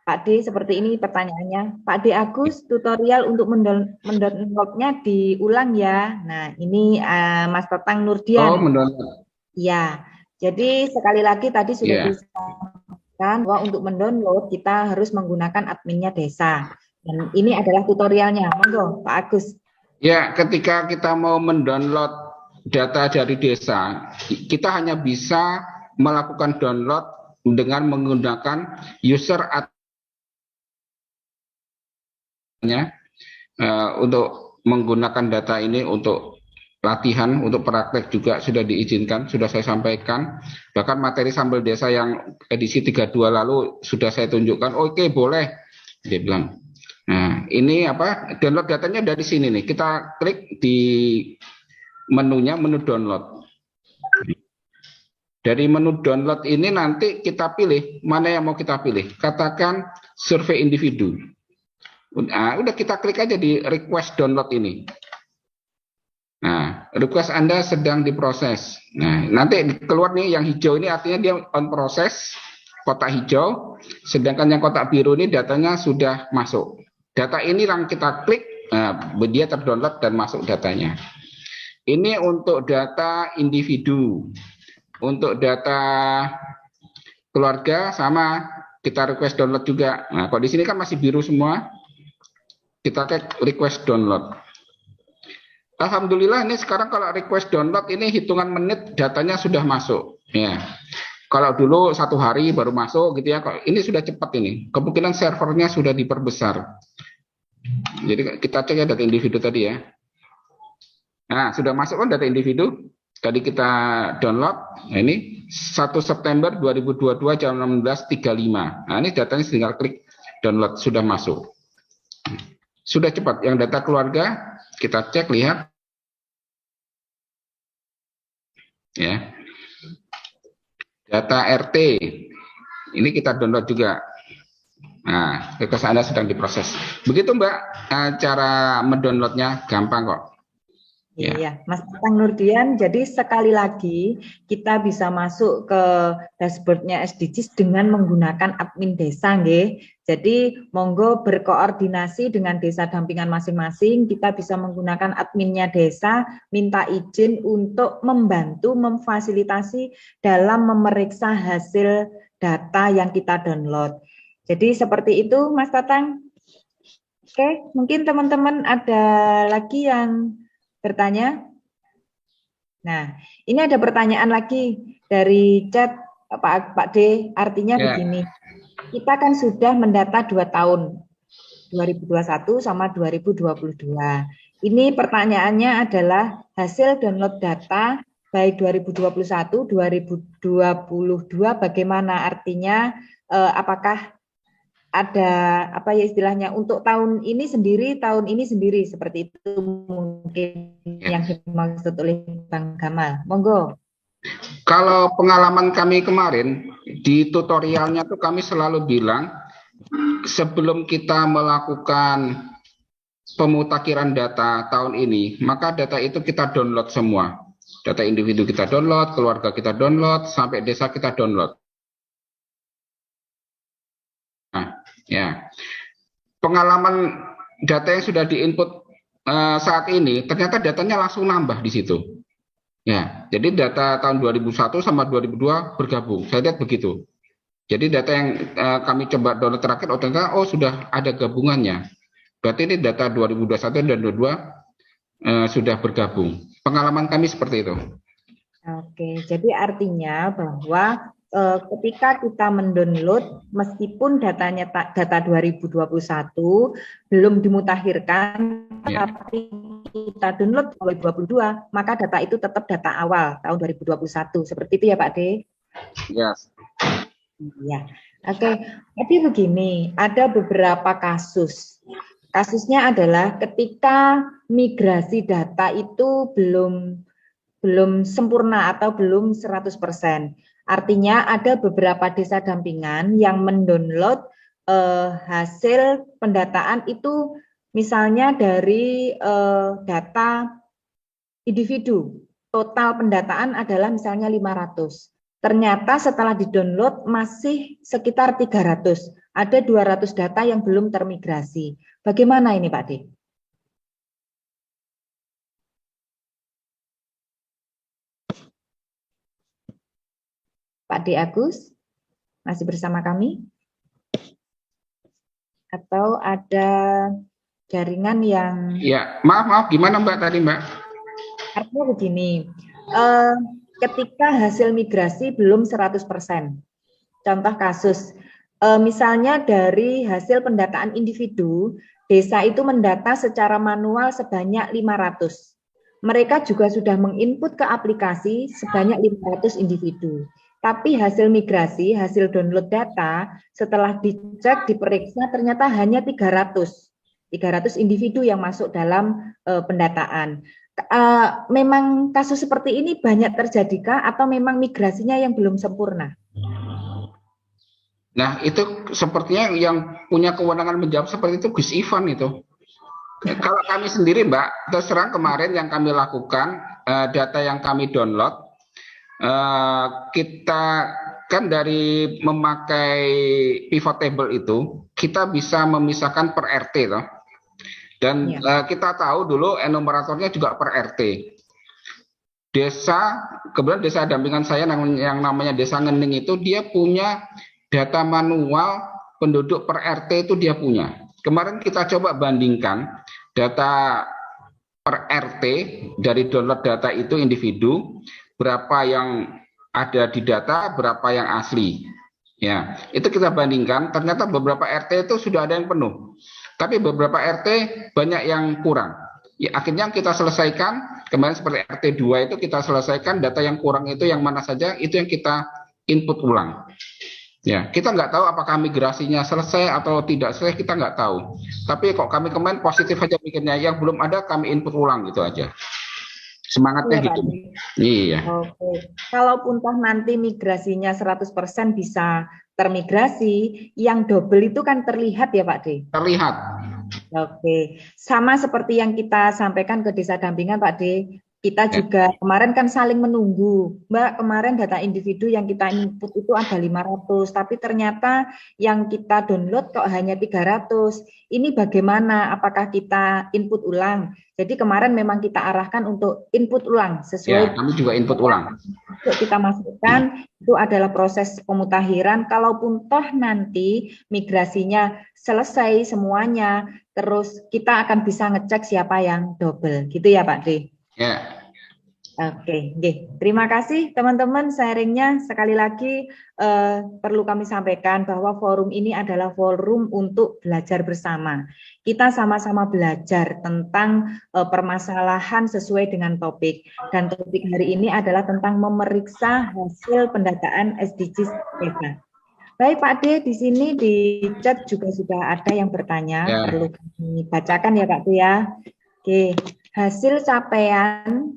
Pak D, seperti ini pertanyaannya. Pak D Agus, tutorial untuk mendownloadnya diulang ya. Nah ini Mas Tatang Nurdian. Oh, mendownload. Ya. Jadi sekali lagi tadi sudah disampaikan bahwa untuk mendownload kita harus menggunakan adminnya desa. Dan ini adalah tutorialnya. Monggo Pak Agus. Ya, ketika kita mau mendownload data dari desa, kita hanya bisa melakukan download dengan menggunakan user untuk menggunakan data ini untuk latihan, untuk praktek juga sudah diizinkan, sudah saya sampaikan. Bahkan materi Sambal Desa yang edisi 32 lalu sudah saya tunjukkan, oke, boleh, dia bilang. Nah, ini download datanya dari sini nih. Kita klik di menunya, menu download. Dari menu download ini nanti kita pilih mana yang mau kita pilih. Katakan survei individu. Nah, udah kita klik aja di request download ini. Nah, request Anda sedang diproses. Nah, nanti keluar nih yang hijau ini artinya dia on proses, kotak hijau, sedangkan yang kotak biru ini datanya sudah masuk. Data ini yang kita klik dia terdownload dan masuk datanya. Ini untuk data individu. Untuk data keluarga sama kita request download juga. Nah, kalau di sini kan masih biru semua, kita cek request download. Alhamdulillah ini sekarang kalau request download ini hitungan menit datanya sudah masuk. Ya. Kalau dulu 1 hari baru masuk gitu ya, ini sudah cepat ini. Kemungkinan servernya sudah diperbesar. Jadi kita cek ya data individu tadi ya. Nah, sudah masuk kan data individu? Tadi kita download. Nah, ini 1 September 2022 jam 16.35. Nah, ini datanya tinggal klik download, sudah masuk. Sudah cepat. Yang data keluarga kita cek, lihat. Ya. Data RT. Ini kita download juga. Nah, request Anda sedang diproses. Begitu Mbak, cara mendownloadnya gampang kok. Ya. Iya, Mas Tatang Nurdian. Jadi sekali lagi kita bisa masuk ke dashboardnya SDGs dengan menggunakan admin desa, nggih. Jadi monggo berkoordinasi dengan desa dampingan masing-masing. Kita bisa menggunakan adminnya desa, minta izin untuk membantu memfasilitasi dalam memeriksa hasil data yang kita download. Jadi seperti itu, Mas Tatang. Oke, mungkin teman-teman ada lagi yang bertanya? Nah, ini ada pertanyaan lagi dari chat Pak D, artinya begini. Kita kan sudah mendata 2 tahun, 2021 sama 2022. Ini pertanyaannya adalah hasil download data baik 2021, 2022 bagaimana, artinya apakah ada apa ya istilahnya untuk tahun ini sendiri seperti itu mungkin yang dimaksud oleh Bang Gamal. Monggo. Kalau pengalaman kami kemarin di tutorialnya tuh kami selalu bilang sebelum kita melakukan pemutakhiran data tahun ini, maka data itu kita download semua. Data individu kita download, keluarga kita download, sampai desa kita download. Ya, pengalaman data yang sudah diinput saat ini ternyata datanya langsung nambah di situ. Ya, jadi data tahun 2001 sama 2002 bergabung. Saya lihat begitu. Jadi data yang kami coba download terakhir, ternyata sudah ada gabungannya. Berarti ini data 2021 dan 2022 sudah bergabung. Pengalaman kami seperti itu. Oke, jadi artinya bahwa ketika kita mendownload, meskipun datanya data 2021 belum dimutakhirkan, tapi kita download 2022, maka data itu tetap data awal tahun 2021. Seperti itu ya Pak D? Yes. Ya, oke. Jadi begini, ada beberapa kasus. Kasusnya adalah ketika migrasi data itu belum sempurna atau belum 100%. Artinya ada beberapa desa dampingan yang mendownload hasil pendataan itu misalnya dari data individu. Total pendataan adalah misalnya 500. Ternyata setelah didownload masih sekitar 300. Ada 200 data yang belum termigrasi. Bagaimana ini Pak D? Pak D Agus, masih bersama kami? Atau ada jaringan yang... Ya, maaf, gimana Mbak tadi Mbak? Artinya begini, ketika hasil migrasi belum 100%, contoh kasus, misalnya dari hasil pendataan individu, desa itu mendata secara manual sebanyak 500. Mereka juga sudah menginput ke aplikasi sebanyak 500 individu. Tapi hasil migrasi, hasil download data, setelah dicek, diperiksa, ternyata hanya 300 individu yang masuk dalam pendataan. Memang kasus seperti ini banyak terjadikah atau memang migrasinya yang belum sempurna? Nah, itu sepertinya yang punya kewenangan menjawab seperti itu Gus Ivan itu. Kalau kami sendiri Mbak, terus terang kemarin yang kami lakukan, data yang kami download, kita kan dari memakai pivot table itu, kita bisa memisahkan per RT toh. Dan Ya. kita tahu dulu enumeratornya juga per RT. Desa, kebetulan desa dampingan saya yang namanya Desa Ngening itu dia punya data manual penduduk per RT itu dia punya. Kemarin kita coba bandingkan data per RT dari download data itu individu, berapa yang ada di data, berapa yang asli. Ya, itu kita bandingkan, ternyata beberapa RT itu sudah ada yang penuh. Tapi beberapa RT banyak yang kurang. Ya, akhirnya kita selesaikan, kemarin seperti RT 2 itu kita selesaikan data yang kurang itu yang mana saja, itu yang kita input ulang. Ya, kita nggak tahu apakah migrasinya selesai atau tidak selesai, kita nggak tahu. Tapi kok kami kemarin positif aja mikirnya, yang belum ada kami input ulang gitu aja. Semangatnya Iya, gitu. Pak. Iya. Oke. Kalaupun toh nanti migrasinya 100% bisa termigrasi, yang double itu kan terlihat ya Pak D? Terlihat. Oke, sama seperti yang kita sampaikan ke desa dampingan Pak D, kita juga kemarin kan saling menunggu. Mbak, kemarin data individu yang kita input itu ada 500, tapi ternyata yang kita download kok hanya 300. Ini bagaimana? Apakah kita input ulang? Jadi kemarin memang kita arahkan untuk input ulang sesuai. Ya, kami juga input ulang. Untuk kita masukkan itu adalah proses pemutakhiran. Kalaupun toh nanti migrasinya selesai semuanya, terus kita akan bisa ngecek siapa yang double, gitu ya Pak D? Ya. Oke, terima kasih teman-teman sharingnya. Sekali lagi perlu kami sampaikan bahwa forum ini adalah forum untuk belajar bersama. Kita sama-sama belajar tentang permasalahan sesuai dengan topik. Dan topik hari ini adalah tentang memeriksa hasil pendataan SDGs desa. Baik Pak D, di sini di chat juga sudah ada yang bertanya, Ya. perlu kami bacakan ya Pak D ya. Oke, hasil capaian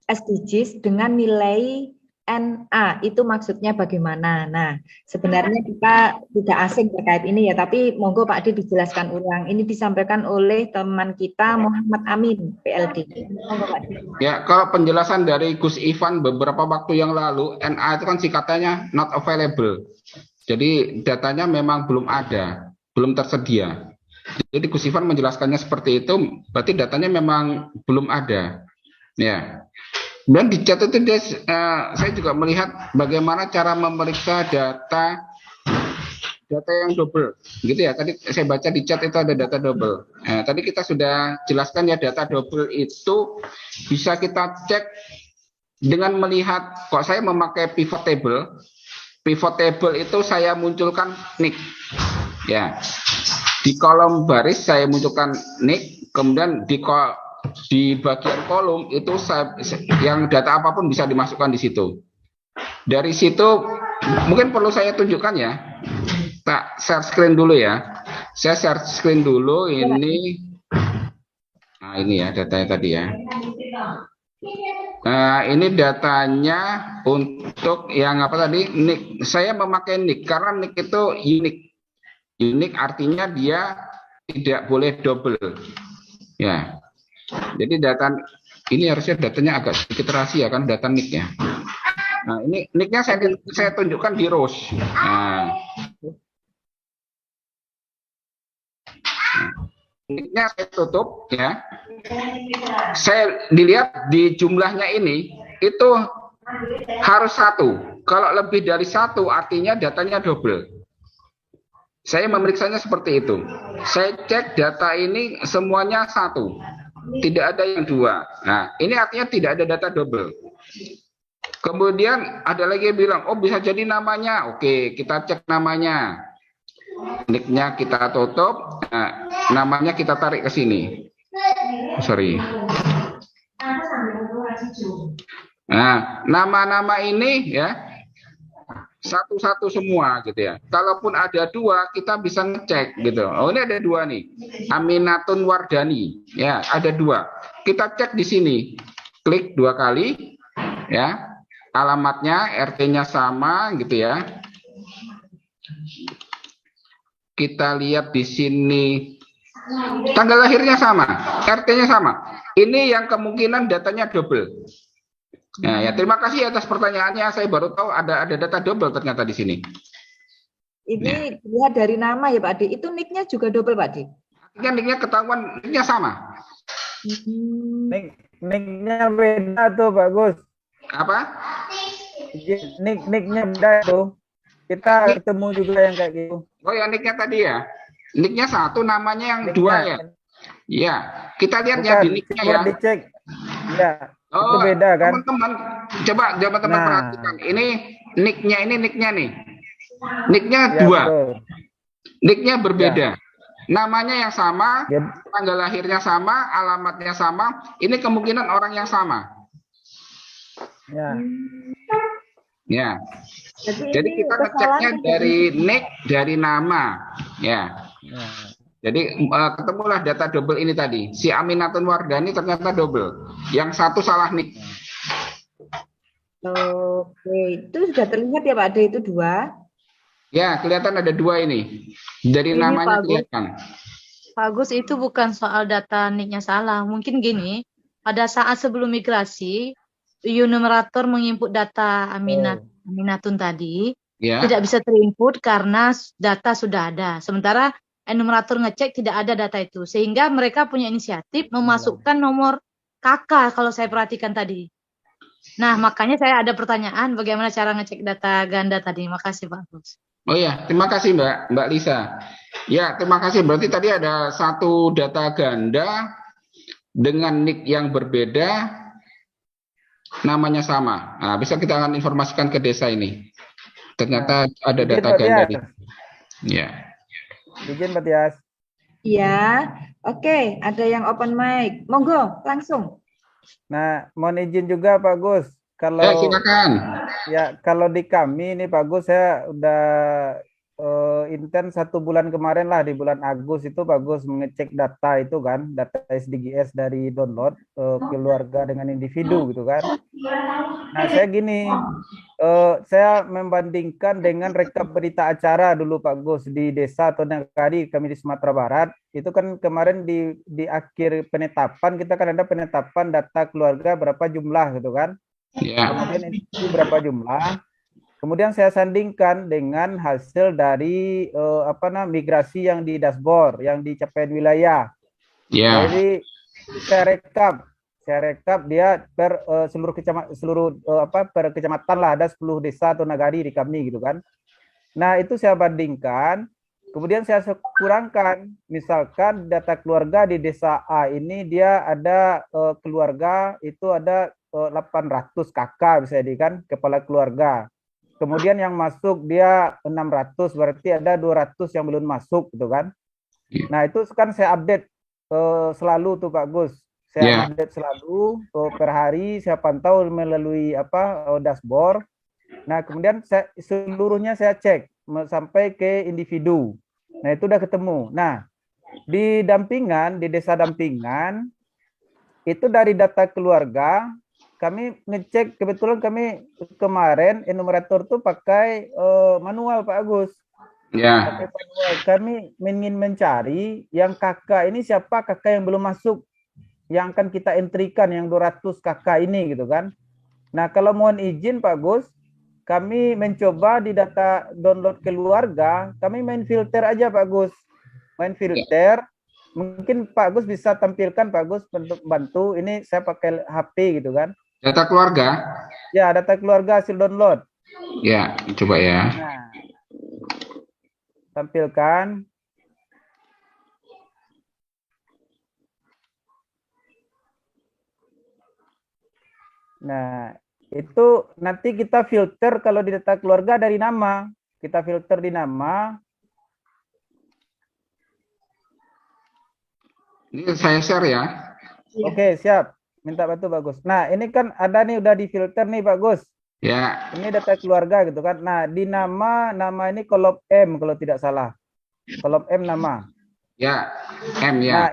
SDGs dengan nilai NA itu maksudnya bagaimana? Nah, sebenarnya kita tidak asing terkait ini ya, tapi monggo Pak D dijelaskan ulang. Ini disampaikan oleh teman kita Muhammad Amin, PLD. Monggo Pak D. Ya, kalau penjelasan dari Gus Ivan beberapa waktu yang lalu, NA itu kan singkatannya not available. Jadi datanya memang belum ada, belum tersedia. Jadi Gus Ivan menjelaskannya seperti itu, berarti datanya memang belum ada. Ya. Dan di chat itu saya juga melihat bagaimana cara memeriksa data yang double, gitu ya. Tadi saya baca di chat itu ada data double. Tadi kita sudah jelaskan ya, data double itu bisa kita cek dengan melihat. Kok saya memakai pivot table? Pivot table itu saya munculkan nick, ya. Di kolom baris saya munculkan nick, kemudian di bagian kolom itu yang data apapun bisa dimasukkan di situ. Dari situ mungkin perlu saya tunjukkan ya. Tak share screen dulu ya. Saya share screen dulu ini. Nah, ini ya datanya tadi ya. Nah, ini datanya untuk yang apa tadi? Nick. Saya memakai nick karena nick itu unik. Unik artinya dia tidak boleh double. Ya. Jadi data ini harusnya datanya agak sedikit rahasia kan, data nick-nya. Nah, ini nick-nya saya tunjukkan di rows. Nah, nick-nya saya tutup ya. Saya dilihat di jumlahnya ini itu harus 1. Kalau lebih dari 1 artinya datanya double. Saya memeriksanya seperti itu. Saya cek data ini semuanya 1. Tidak ada yang 2. Nah, ini artinya tidak ada data double. Kemudian ada lagi yang bilang, oh bisa jadi namanya. Oke, kita cek namanya. Nick-nya kita tutup. Nah, namanya kita tarik ke sini. Sorry. Nah, nama-nama ini ya satu-satu semua gitu ya. Kalaupun ada 2, kita bisa ngecek gitu. Oh, ini ada 2 nih. Aminatun Wardani. Ya, ada 2. Kita cek di sini. Klik 2 kali ya. Alamatnya RT-nya sama gitu ya. Kita lihat di sini. Tanggal lahirnya sama, RT-nya sama. Ini yang kemungkinan datanya double. Nah, ya terima kasih atas pertanyaannya. Saya baru tahu ada data double ternyata di sini. Ini dilihat dari nama ya Pak D. Itu nick-nya juga double Pak D? nicknya ketahuan, nicknya sama. Nicknya beda tuh Pak Gus. Apa? Nicknya beda tuh. Kita ketemu juga yang kayak gitu. Oh ya, nicknya tadi ya. Nicknya satu, namanya yang Nicknya. dua ya. Iya, kita lihat ya Bukan, di nicknya ya. dicek. Ya, itu Oh, beda kan? teman-teman, coba teman-teman Nah. perhatikan. Ini nicknya nih. Nicknya Ya, dua. betul. Nicknya berbeda. Namanya yang sama, Ya, tanggal lahirnya sama, alamatnya sama. Ini kemungkinan orang yang sama. ya. Ya. Jadi ini kita ngeceknya kesalahan dari nick, dari nama. Ya. Ya. Jadi ketemulah data double ini tadi. Si Aminatun Wardani ternyata double. Yang satu salah nick. Oke, itu sudah terlihat ya Pak Ade, itu dua. Ya, kelihatan ada dua ini. Dari Ini namanya Pak Gus. kelihatan. Pak Gus, itu bukan soal data nicknya salah. Mungkin gini, pada saat sebelum migrasi, enumerator menginput data Aminatun tadi, Ya. tidak bisa terinput karena data sudah ada. Sementara enumerator ngecek tidak ada data itu. Sehingga mereka punya inisiatif memasukkan nomor KK kalau saya perhatikan tadi. Nah, makanya saya ada pertanyaan bagaimana cara ngecek data ganda tadi. Makasih Pak Gus. Oh ya, terima kasih Mbak Lisa. Ya, terima kasih. Berarti tadi ada satu data ganda dengan nick yang berbeda, namanya sama. Nah, bisa kita akan informasikan ke desa ini. Ternyata ada Izin, data Pak ganda Tias. nih. Ya. Izin Pak Tias. Iya, oke, ada yang open mic. Monggo, langsung. Nah, mohon izin juga Pak Gus. Kalau Silakan. ya kalau di kami ini Pak Gus, saya udah intens 1 bulan kemarin lah, di bulan Agustus itu Pak Gus mengecek data itu kan, data SDGs dari download keluarga dengan individu gitu kan. Nah, saya gini, saya membandingkan dengan rekap berita acara dulu Pak Gus di desa atau nagari kami di Sumatera Barat. Itu kan kemarin di akhir penetapan kita kan ada penetapan data keluarga berapa jumlah gitu kan. Ya. Kemudian itu berapa jumlah. Kemudian saya sandingkan dengan hasil dari migrasi yang di dashboard, yang di capaian wilayah. Ya. Jadi saya rekap dia per per kecamatan lah, ada 10 desa atau nagari di kami gitu kan. Nah, itu saya bandingkan, kemudian saya kurangkan, misalkan data keluarga di desa A ini dia ada keluarga itu ada 800 kakak bisa jadi kan, kepala keluarga. Kemudian yang masuk dia 600, berarti ada 200 yang belum masuk gitu kan. Nah, itu kan saya update selalu tuh Pak Gus. Saya update selalu per hari, saya pantau melalui dashboard. Nah, kemudian seluruhnya saya cek sampai ke individu. Nah, itu udah ketemu. Nah, di desa dampingan itu dari data keluarga kami ngecek, kebetulan kami kemarin enumerator tuh pakai manual Pak Agus. Ya. Pakai manual. Kami ingin mencari yang kakak ini siapa kakak yang belum masuk, yang akan kita entrikan yang 200 kakak ini gitu kan. Nah, kalau mohon izin Pak Gus, kami mencoba di data download keluarga, kami main filter aja Pak Gus. Main filter. Mungkin Pak Gus bisa tampilkan Pak Gus untuk bantu. Ini saya pakai HP gitu kan. Data keluarga? Ya, data keluarga hasil download. Ya, coba ya. Nah, tampilkan. Nah, itu nanti kita filter kalau di data keluarga dari nama. Kita filter di nama. Ini saya share ya. Oke, siap. Minta bantu bagus. Nah, ini kan ada nih udah difilter nih Pak Gus. Ya. Ini data keluarga gitu kan. Nah, di nama ini kolom M kalau tidak salah. Kolom M nama. Ya, M ya.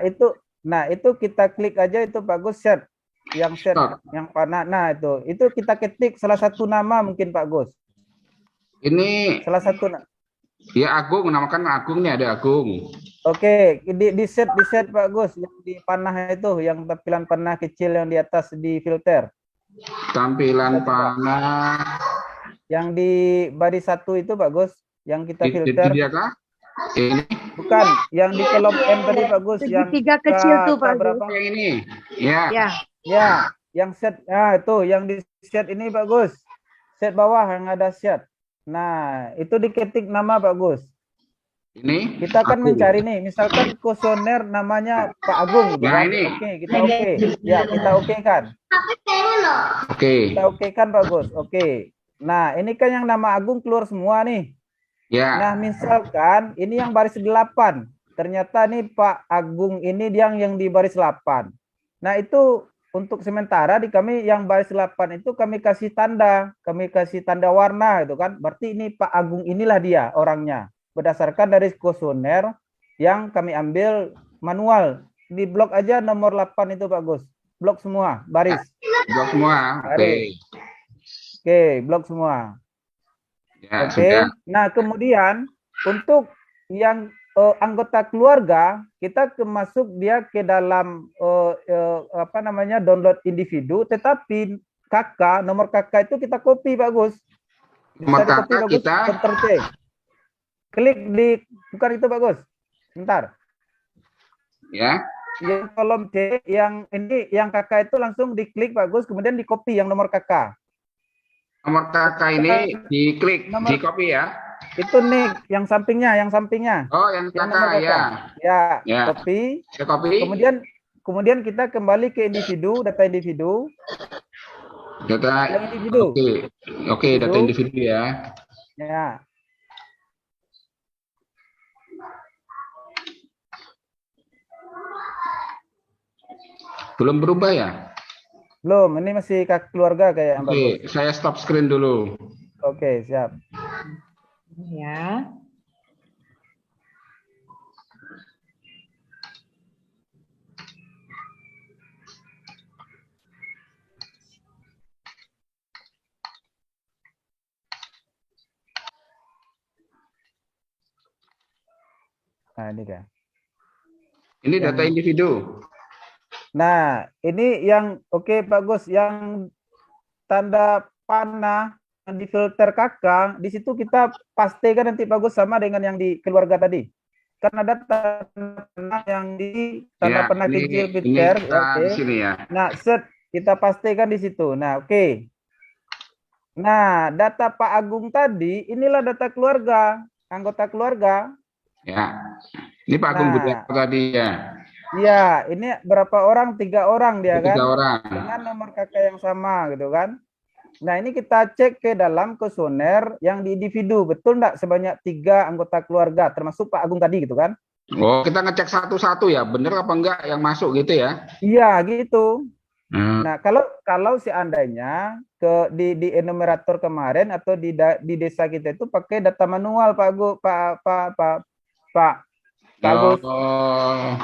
Nah, itu kita klik aja itu Pak Gus, set. Yang set, yang panah. Nah, itu kita ketik salah satu nama mungkin Pak Gus. Ini salah satu. Ya, Agung, namakan Agung nih, ada Agung. Oke, di set Pak Gus, yang di panah itu, yang tampilan panah kecil yang di atas di filter. Tampilan panah. Yang di baris 1 itu Pak Gus, yang kita filter. Dia kah? Ini. Bukan, yang di kolom M tadi Pak Gus, yang Segitiga kecil tuh, Pak Gus. berapa? Yang ini. Ya. Ya. Ya, yang set, itu yang di set ini Pak Gus. Set bawah yang ada set. Nah, itu diketik nama Pak Gus. Ini. Kita akan Agung. mencari nih, misalkan kuesioner namanya Pak Agung gitu Nah, kan. ini. Oke, kita oke. Ya, kita oke kan. Oke. Kita oke kan Pak Gus. Oke. Nah, ini kan yang nama Agung keluar semua nih. Ya. Nah, misalkan ini yang baris 8. Ternyata nih Pak Agung ini dia yang di baris 8. Nah, itu untuk sementara di kami yang baris 8 itu kami kasih tanda warna itu kan. Berarti ini Pak Agung inilah dia orangnya. Berdasarkan dari kuesioner yang kami ambil manual. Di blok aja nomor 8 itu Pak Gus. Blok semua, baris. Blok semua. Oke. Baris. Oke, blok semua. Ya, Oke. sudah. Nah, kemudian untuk yang anggota keluarga, kita masuk dia ke dalam download individu, tetapi nomor kakak itu kita copy Pak Gus. Nomor Bisa di-copy, kakak Pak Gus. kita. Ctrl C. Klik di, bukan itu Pak Gus. Bentar. Ya. Yang kolom C, yang ini, yang kakak itu langsung diklik Pak Gus, kemudian di copy yang nomor kakak. Nomor kakak ini diklik, di copy ya. Itu nih, yang sampingnya. Oh, yang Yang nomor kakak ya. Ya. Copy. Ya, copy. Kemudian kita kembali ke individu, data individu. Data Yang individu. Oke, data individu ya. Ya. Belum berubah ya? Belum, ini masih keluarga kayak yang bagus. Oke, saya stop screen dulu. Oke, siap. Ya. Nah, ini dia. Ini data individu. Nah, ini yang oke Pak Gus, yang tanda panah yang difilter kakak, di situ kita pastikan nanti Pak Gus sama dengan yang di keluarga tadi. Kan ada tanda panah yang di tanda panah kecil filter, ya, oke. di sini ya. Nah, set kita pastikan di situ. Nah, oke. Nah, data Pak Agung tadi, inilah data keluarga, anggota keluarga. Ya, ini Pak Agung Budiarto tadi ya. Iya, ini berapa orang? 3 orang dia kan? 3 orang. Dengan nomor kakak yang sama gitu kan? Nah, ini kita cek ke dalam kuesioner yang di individu, betul enggak sebanyak 3 anggota keluarga, termasuk Pak Agung tadi gitu kan? Oh, kita ngecek satu-satu ya, bener apa enggak yang masuk gitu ya? Iya, gitu. Nah, kalau seandainya di enumerator kemarin atau di desa kita itu pakai data manual Pak Agus. Oh.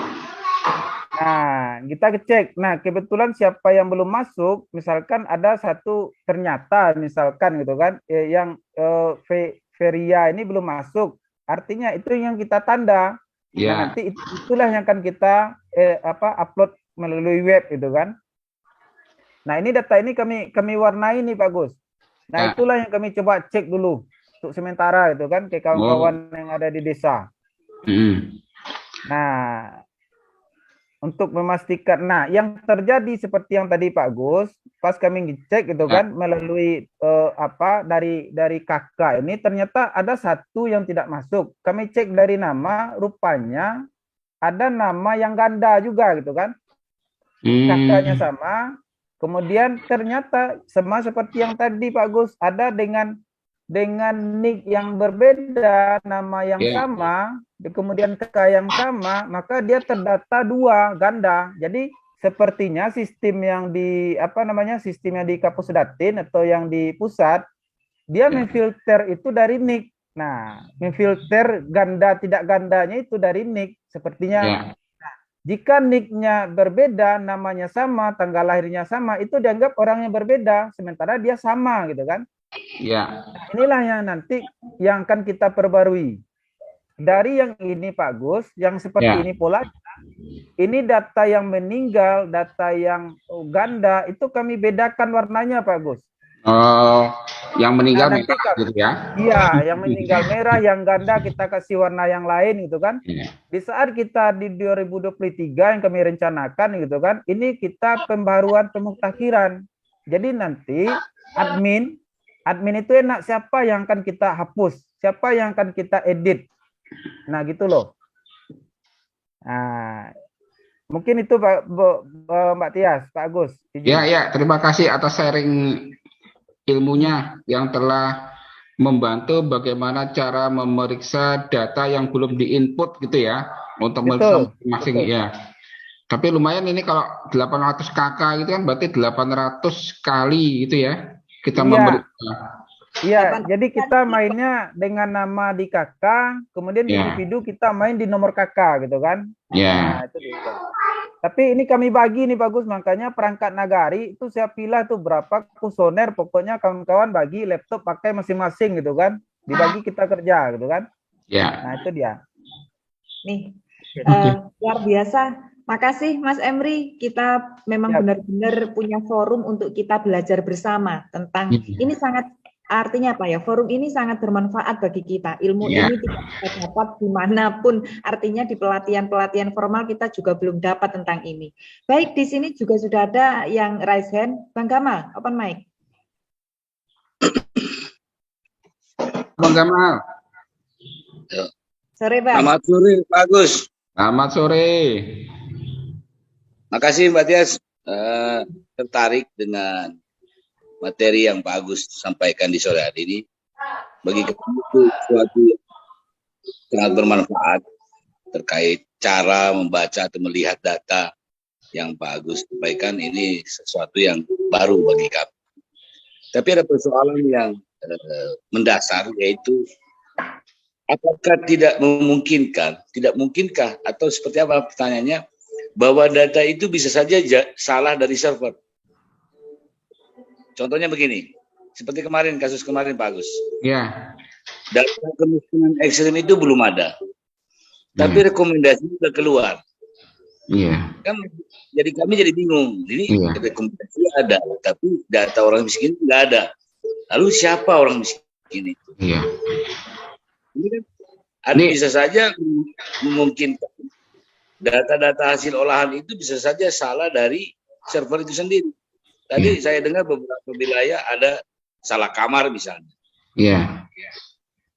Nah, kita cek. Nah, kebetulan siapa yang belum masuk, misalkan ada satu ternyata misalkan gitu kan, yang Feria ini belum masuk. Artinya itu yang kita tanda. Ya. Nah, nanti itulah yang akan kita upload melalui web gitu kan. Nah, ini data ini kami warnai nih Pak Gus. Nah, itulah yang kami coba cek dulu untuk sementara gitu kan ke kawan-kawan yang ada di desa. Nah, untuk memastikan, nah yang terjadi seperti yang tadi Pak Gus, pas kami ngecek gitu kan melalui dari kakak ini ternyata ada satu yang tidak masuk. Kami cek dari nama, rupanya ada nama yang ganda juga gitu kan. Kakaknya sama, kemudian ternyata sama seperti yang tadi Pak Gus, ada dengan nick yang berbeda, nama yang sama, kemudian kakak yang sama, maka dia terdata 2 ganda. Jadi sepertinya sistem yang sistem yang di Kapus Datin atau yang di pusat, dia memfilter itu dari nick. Nah, memfilter ganda tidak gandanya itu dari nick. Sepertinya jika nicknya berbeda, namanya sama, tanggal lahirnya sama, itu dianggap orangnya berbeda, sementara dia sama gitu kan. Ya. Inilah yang nanti yang akan kita perbarui. Dari yang ini Pak Gus, yang seperti ini polanya, ini data yang meninggal, data yang ganda, itu kami bedakan warnanya Pak Gus. Oh, yang meninggal Nah, nanti merah gitu ya. iya, yang meninggal merah, yang ganda kita kasih warna yang lain gitu kan. Iya. Di saat kita di 2023 yang kami rencanakan gitu kan, ini kita pembaruan pemuktakiran. Jadi nanti admin itu enak siapa yang akan kita hapus, siapa yang akan kita edit. Nah, gitu loh. Nah, mungkin itu Mbak Tias, Pak Agus. Ya, terima kasih atas sharing ilmunya yang telah membantu bagaimana cara memeriksa data yang belum diinput gitu ya, untuk Betul, masing-masing betul. ya. Tapi lumayan ini kalau 800 KK itu kan berarti 800 kali gitu ya kita Iya. memeriksa. Iya, jadi kita mainnya dengan nama di KK, kemudian Ya. individu kita main di nomor KK gitu kan. Ya. Nah, itu dia. Tapi ini kami bagi nih bagus, makanya perangkat nagari itu saya pilih tuh berapa kuesioner, pokoknya kawan-kawan bagi laptop pakai masing-masing gitu kan. Dibagi kita kerja gitu kan. Ya. Nah, itu dia. Nih, luar biasa. Makasih Mas Emri, kita memang Siap. benar-benar punya forum untuk kita belajar bersama tentang ini sangat artinya apa ya? Forum ini sangat bermanfaat bagi kita. Ilmu Ya. ini tidak bisa dapat dimanapun. Artinya di pelatihan-pelatihan formal kita juga belum dapat tentang ini. Baik, di sini juga sudah ada yang raise hand. Bang Gamal, open mic. Bang Gamal. Sore Bang. Selamat sore Pak Agus. Selamat sore. Makasih Mbak Tias, tertarik dengan materi yang Pak Agus sampaikan di sore hari ini. Bagi kami itu sesuatu yang sangat bermanfaat terkait cara membaca atau melihat data yang Pak Agus sampaikan. Ini sesuatu yang baru bagi kami. Tapi ada persoalan yang mendasar, yaitu apakah tidak memungkinkah atau seperti apa pertanyaannya, bahwa data itu bisa saja salah dari server. Contohnya begini, seperti kemarin, kasus kemarin Pak Agus. Ya. Data kemiskinan ekstrem itu belum ada, tapi rekomendasi sudah keluar. Iya. Kan jadi kami jadi bingung. Ini rekomendasi ada, tapi data orang miskin nggak ada. Lalu siapa orang miskin itu? Iya. Ini kan ada bisa saja memungkinkan data-data hasil olahan itu bisa saja salah dari server itu sendiri. Tadi saya dengar beberapa wilayah ada salah kamar misalnya. Iya.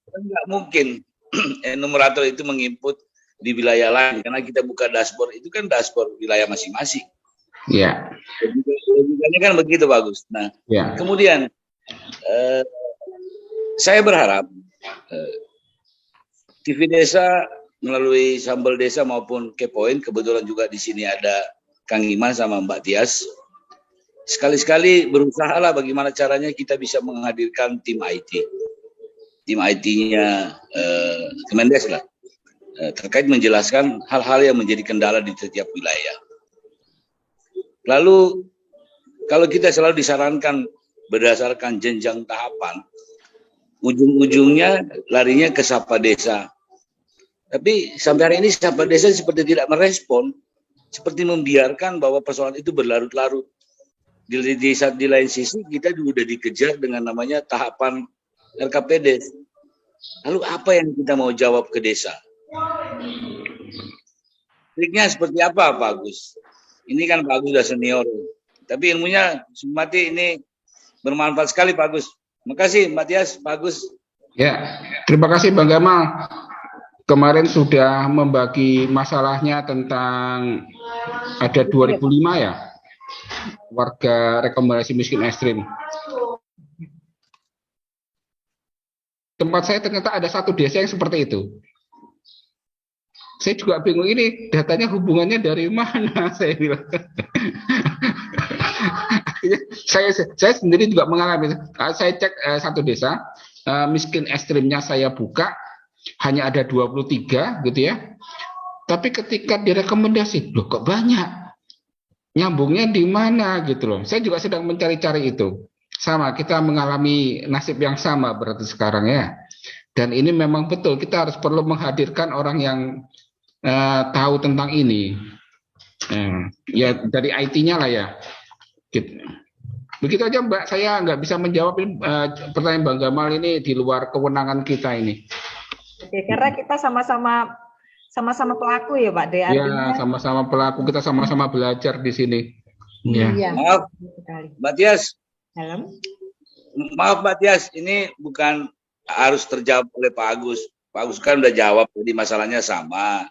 Nggak mungkin enumerator itu menginput di wilayah lain, karena kita buka dashboard itu kan dashboard wilayah masing-masing. Iya. Logikanya kan begitu bagus. Nah, kemudian saya berharap TV Desa melalui Sambal Desa maupun Kepoin, kebetulan juga di sini ada Kang Iman sama Mbak Tias, sekali-sekali berusahalah bagaimana caranya kita bisa menghadirkan tim IT-nya Kemendes lah, terkait menjelaskan hal-hal yang menjadi kendala di setiap wilayah. Lalu kalau kita selalu disarankan berdasarkan jenjang tahapan, ujung-ujungnya larinya ke Sapa Desa. Tapi sampai hari ini Sapa Desa seperti tidak merespon, seperti membiarkan bahwa persoalan itu berlarut-larut. Di lain sisi kita sudah dikejar dengan namanya tahapan RKPD. Lalu apa yang kita mau jawab ke desa? Triknya seperti apa Pak Agus? Ini kan Pak Agus sudah senior, tapi ilmunya mati ini bermanfaat sekali Pak Agus. Makasih Mbak Tias, Pak Agus. Ya, terima kasih Bang Gamal. Kemarin sudah membagi masalahnya tentang ada 2005 ya, warga rekomendasi miskin ekstrim. Tempat saya ternyata ada satu desa yang seperti itu. Saya juga bingung, ini datanya hubungannya dari mana, saya bilang. saya sendiri juga mengalami. Saya cek satu desa, miskin ekstrimnya saya buka, hanya ada 23 gitu ya. Tapi ketika direkomendasi, loh kok banyak? Nyambungnya di mana gitu loh. Saya juga sedang mencari-cari itu. Sama, kita mengalami nasib yang sama berarti sekarang ya. Dan ini memang betul, kita harus perlu menghadirkan orang yang tahu tentang ini. Ya dari IT-nya lah ya. Gitu. Begitu aja Mbak, saya nggak bisa menjawab pertanyaan Bang Gamal ini di luar kewenangan kita ini. Oke, karena kita sama-sama pelaku ya Pak De, Ya, artinya sama-sama pelaku, kita sama-sama belajar di sini. Ya. iya. Maaf, Sekali. Mbak Tias. Dalam. Maaf Mbak Tias, ini bukan harus terjawab oleh Pak Agus. Pak Agus kan udah jawab, jadi masalahnya sama.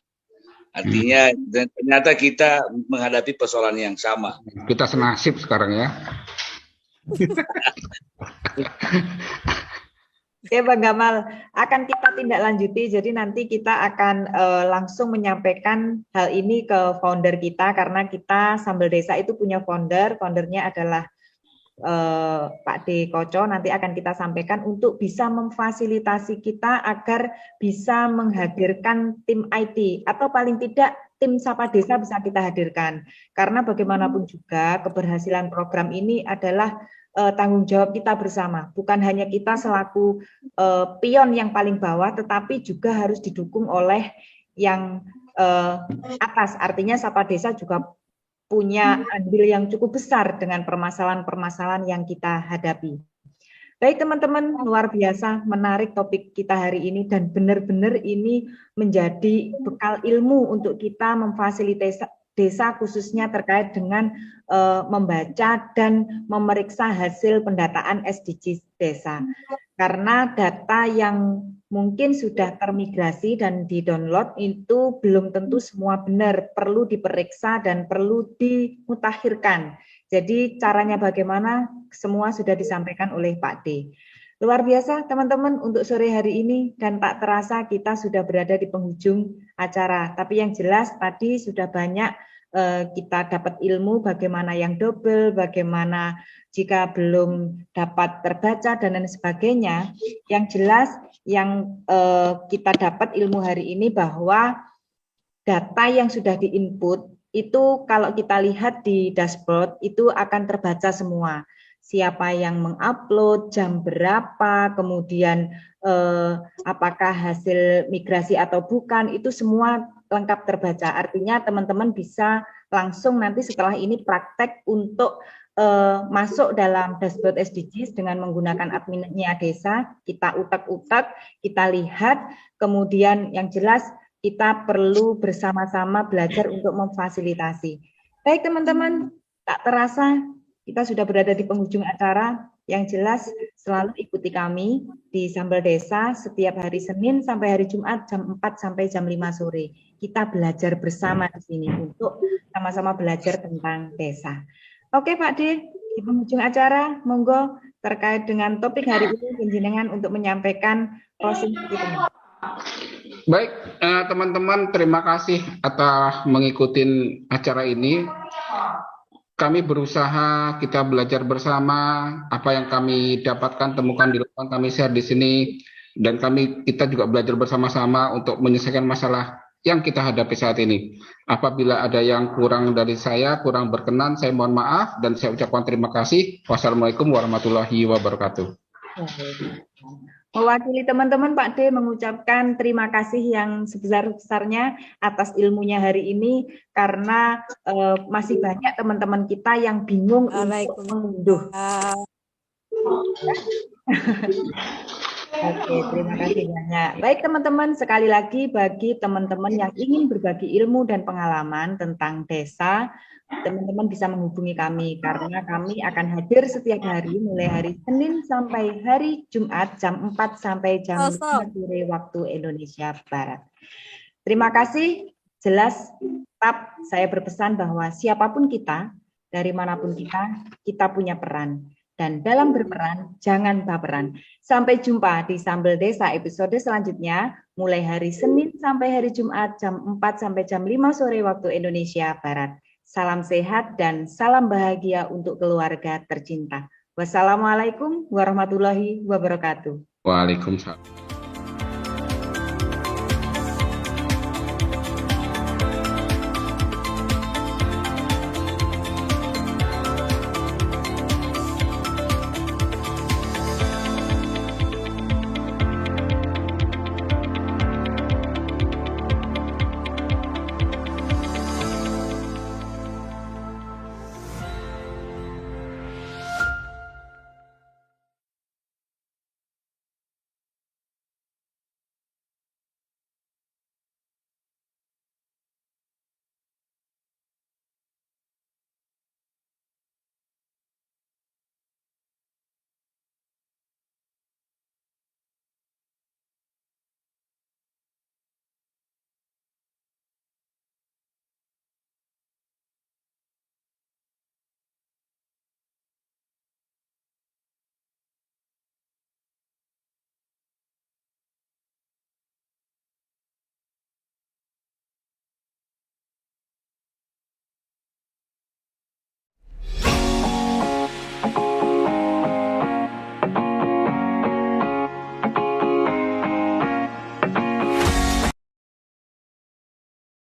Artinya ternyata kita menghadapi persoalan yang sama. Kita senasib sekarang ya. Oke Bang Gamal, akan kita tindak lanjuti, jadi nanti kita akan langsung menyampaikan hal ini ke founder kita, karena kita Sambal Desa itu punya foundernya adalah Pak D. Koco, nanti akan kita sampaikan untuk bisa memfasilitasi kita agar bisa menghadirkan tim IT, atau paling tidak tim Sapa Desa bisa kita hadirkan, karena bagaimanapun juga keberhasilan program ini adalah tanggung jawab kita bersama, bukan hanya kita selaku pion yang paling bawah, tetapi juga harus didukung oleh yang atas, artinya Sapa Desa juga punya andil yang cukup besar dengan permasalahan-permasalahan yang kita hadapi. Baik teman-teman, luar biasa menarik topik kita hari ini, dan benar-benar ini menjadi bekal ilmu untuk kita memfasilitasi desa, khususnya terkait dengan membaca dan memeriksa hasil pendataan SDGs desa. Karena data yang mungkin sudah termigrasi dan di-download itu belum tentu semua benar, perlu diperiksa dan perlu dimutakhirkan. Jadi caranya bagaimana, semua sudah disampaikan oleh Pak D. Luar biasa teman-teman untuk sore hari ini, dan tak terasa kita sudah berada di penghujung acara. Tapi yang jelas tadi sudah banyak kita dapat ilmu bagaimana yang double, bagaimana jika belum dapat terbaca dan lain sebagainya. Yang jelas yang kita dapat ilmu hari ini bahwa data yang sudah diinput itu kalau kita lihat di dashboard itu akan terbaca semua. Siapa yang mengupload, jam berapa, kemudian apakah hasil migrasi atau bukan, itu semua lengkap terbaca. Artinya teman-teman bisa langsung nanti setelah ini praktek untuk masuk dalam dashboard SDGs dengan menggunakan adminnya desa, kita utak-utak, kita lihat, kemudian yang jelas kita perlu bersama-sama belajar untuk memfasilitasi. Baik teman-teman, tak terasa kita sudah berada di penghujung acara. Yang jelas selalu ikuti kami di Sambal Desa setiap hari Senin sampai hari Jumat jam 4 sampai jam 5 sore. Kita belajar bersama di sini untuk sama-sama belajar tentang desa. Oke Pak D, di penghujung acara, monggo terkait dengan topik hari ini panjenengan untuk menyampaikan closing statement. Baik, teman-teman, terima kasih atas mengikuti acara ini. Kami berusaha, kita belajar bersama, apa yang kami dapatkan, temukan di lapangan, kami share di sini, dan kita juga belajar bersama-sama untuk menyelesaikan masalah yang kita hadapi saat ini. Apabila ada yang kurang dari saya, kurang berkenan, saya mohon maaf, dan saya ucapkan terima kasih. Wassalamualaikum warahmatullahi wabarakatuh. Mewakili teman-teman, Pak D mengucapkan terima kasih yang sebesar-besarnya atas ilmunya hari ini, karena masih banyak teman-teman kita yang bingung untuk mengunduh. Oke, terima kasih banyak. Baik teman-teman, sekali lagi bagi teman-teman yang ingin berbagi ilmu dan pengalaman tentang desa, teman-teman bisa menghubungi kami, karena kami akan hadir setiap hari mulai hari Senin sampai hari Jumat jam 4 sampai jam 5 sore waktu Indonesia Barat. Terima kasih. Jelas tetap saya berpesan bahwa siapapun kita, dari manapun kita punya peran. Dan dalam berperan, jangan baperan. Sampai jumpa di Sambal Desa episode selanjutnya, mulai hari Senin sampai hari Jumat jam 4 sampai jam 5 sore waktu Indonesia Barat. Salam sehat dan salam bahagia untuk keluarga tercinta. Wassalamualaikum warahmatullahi wabarakatuh. Waalaikumsalam.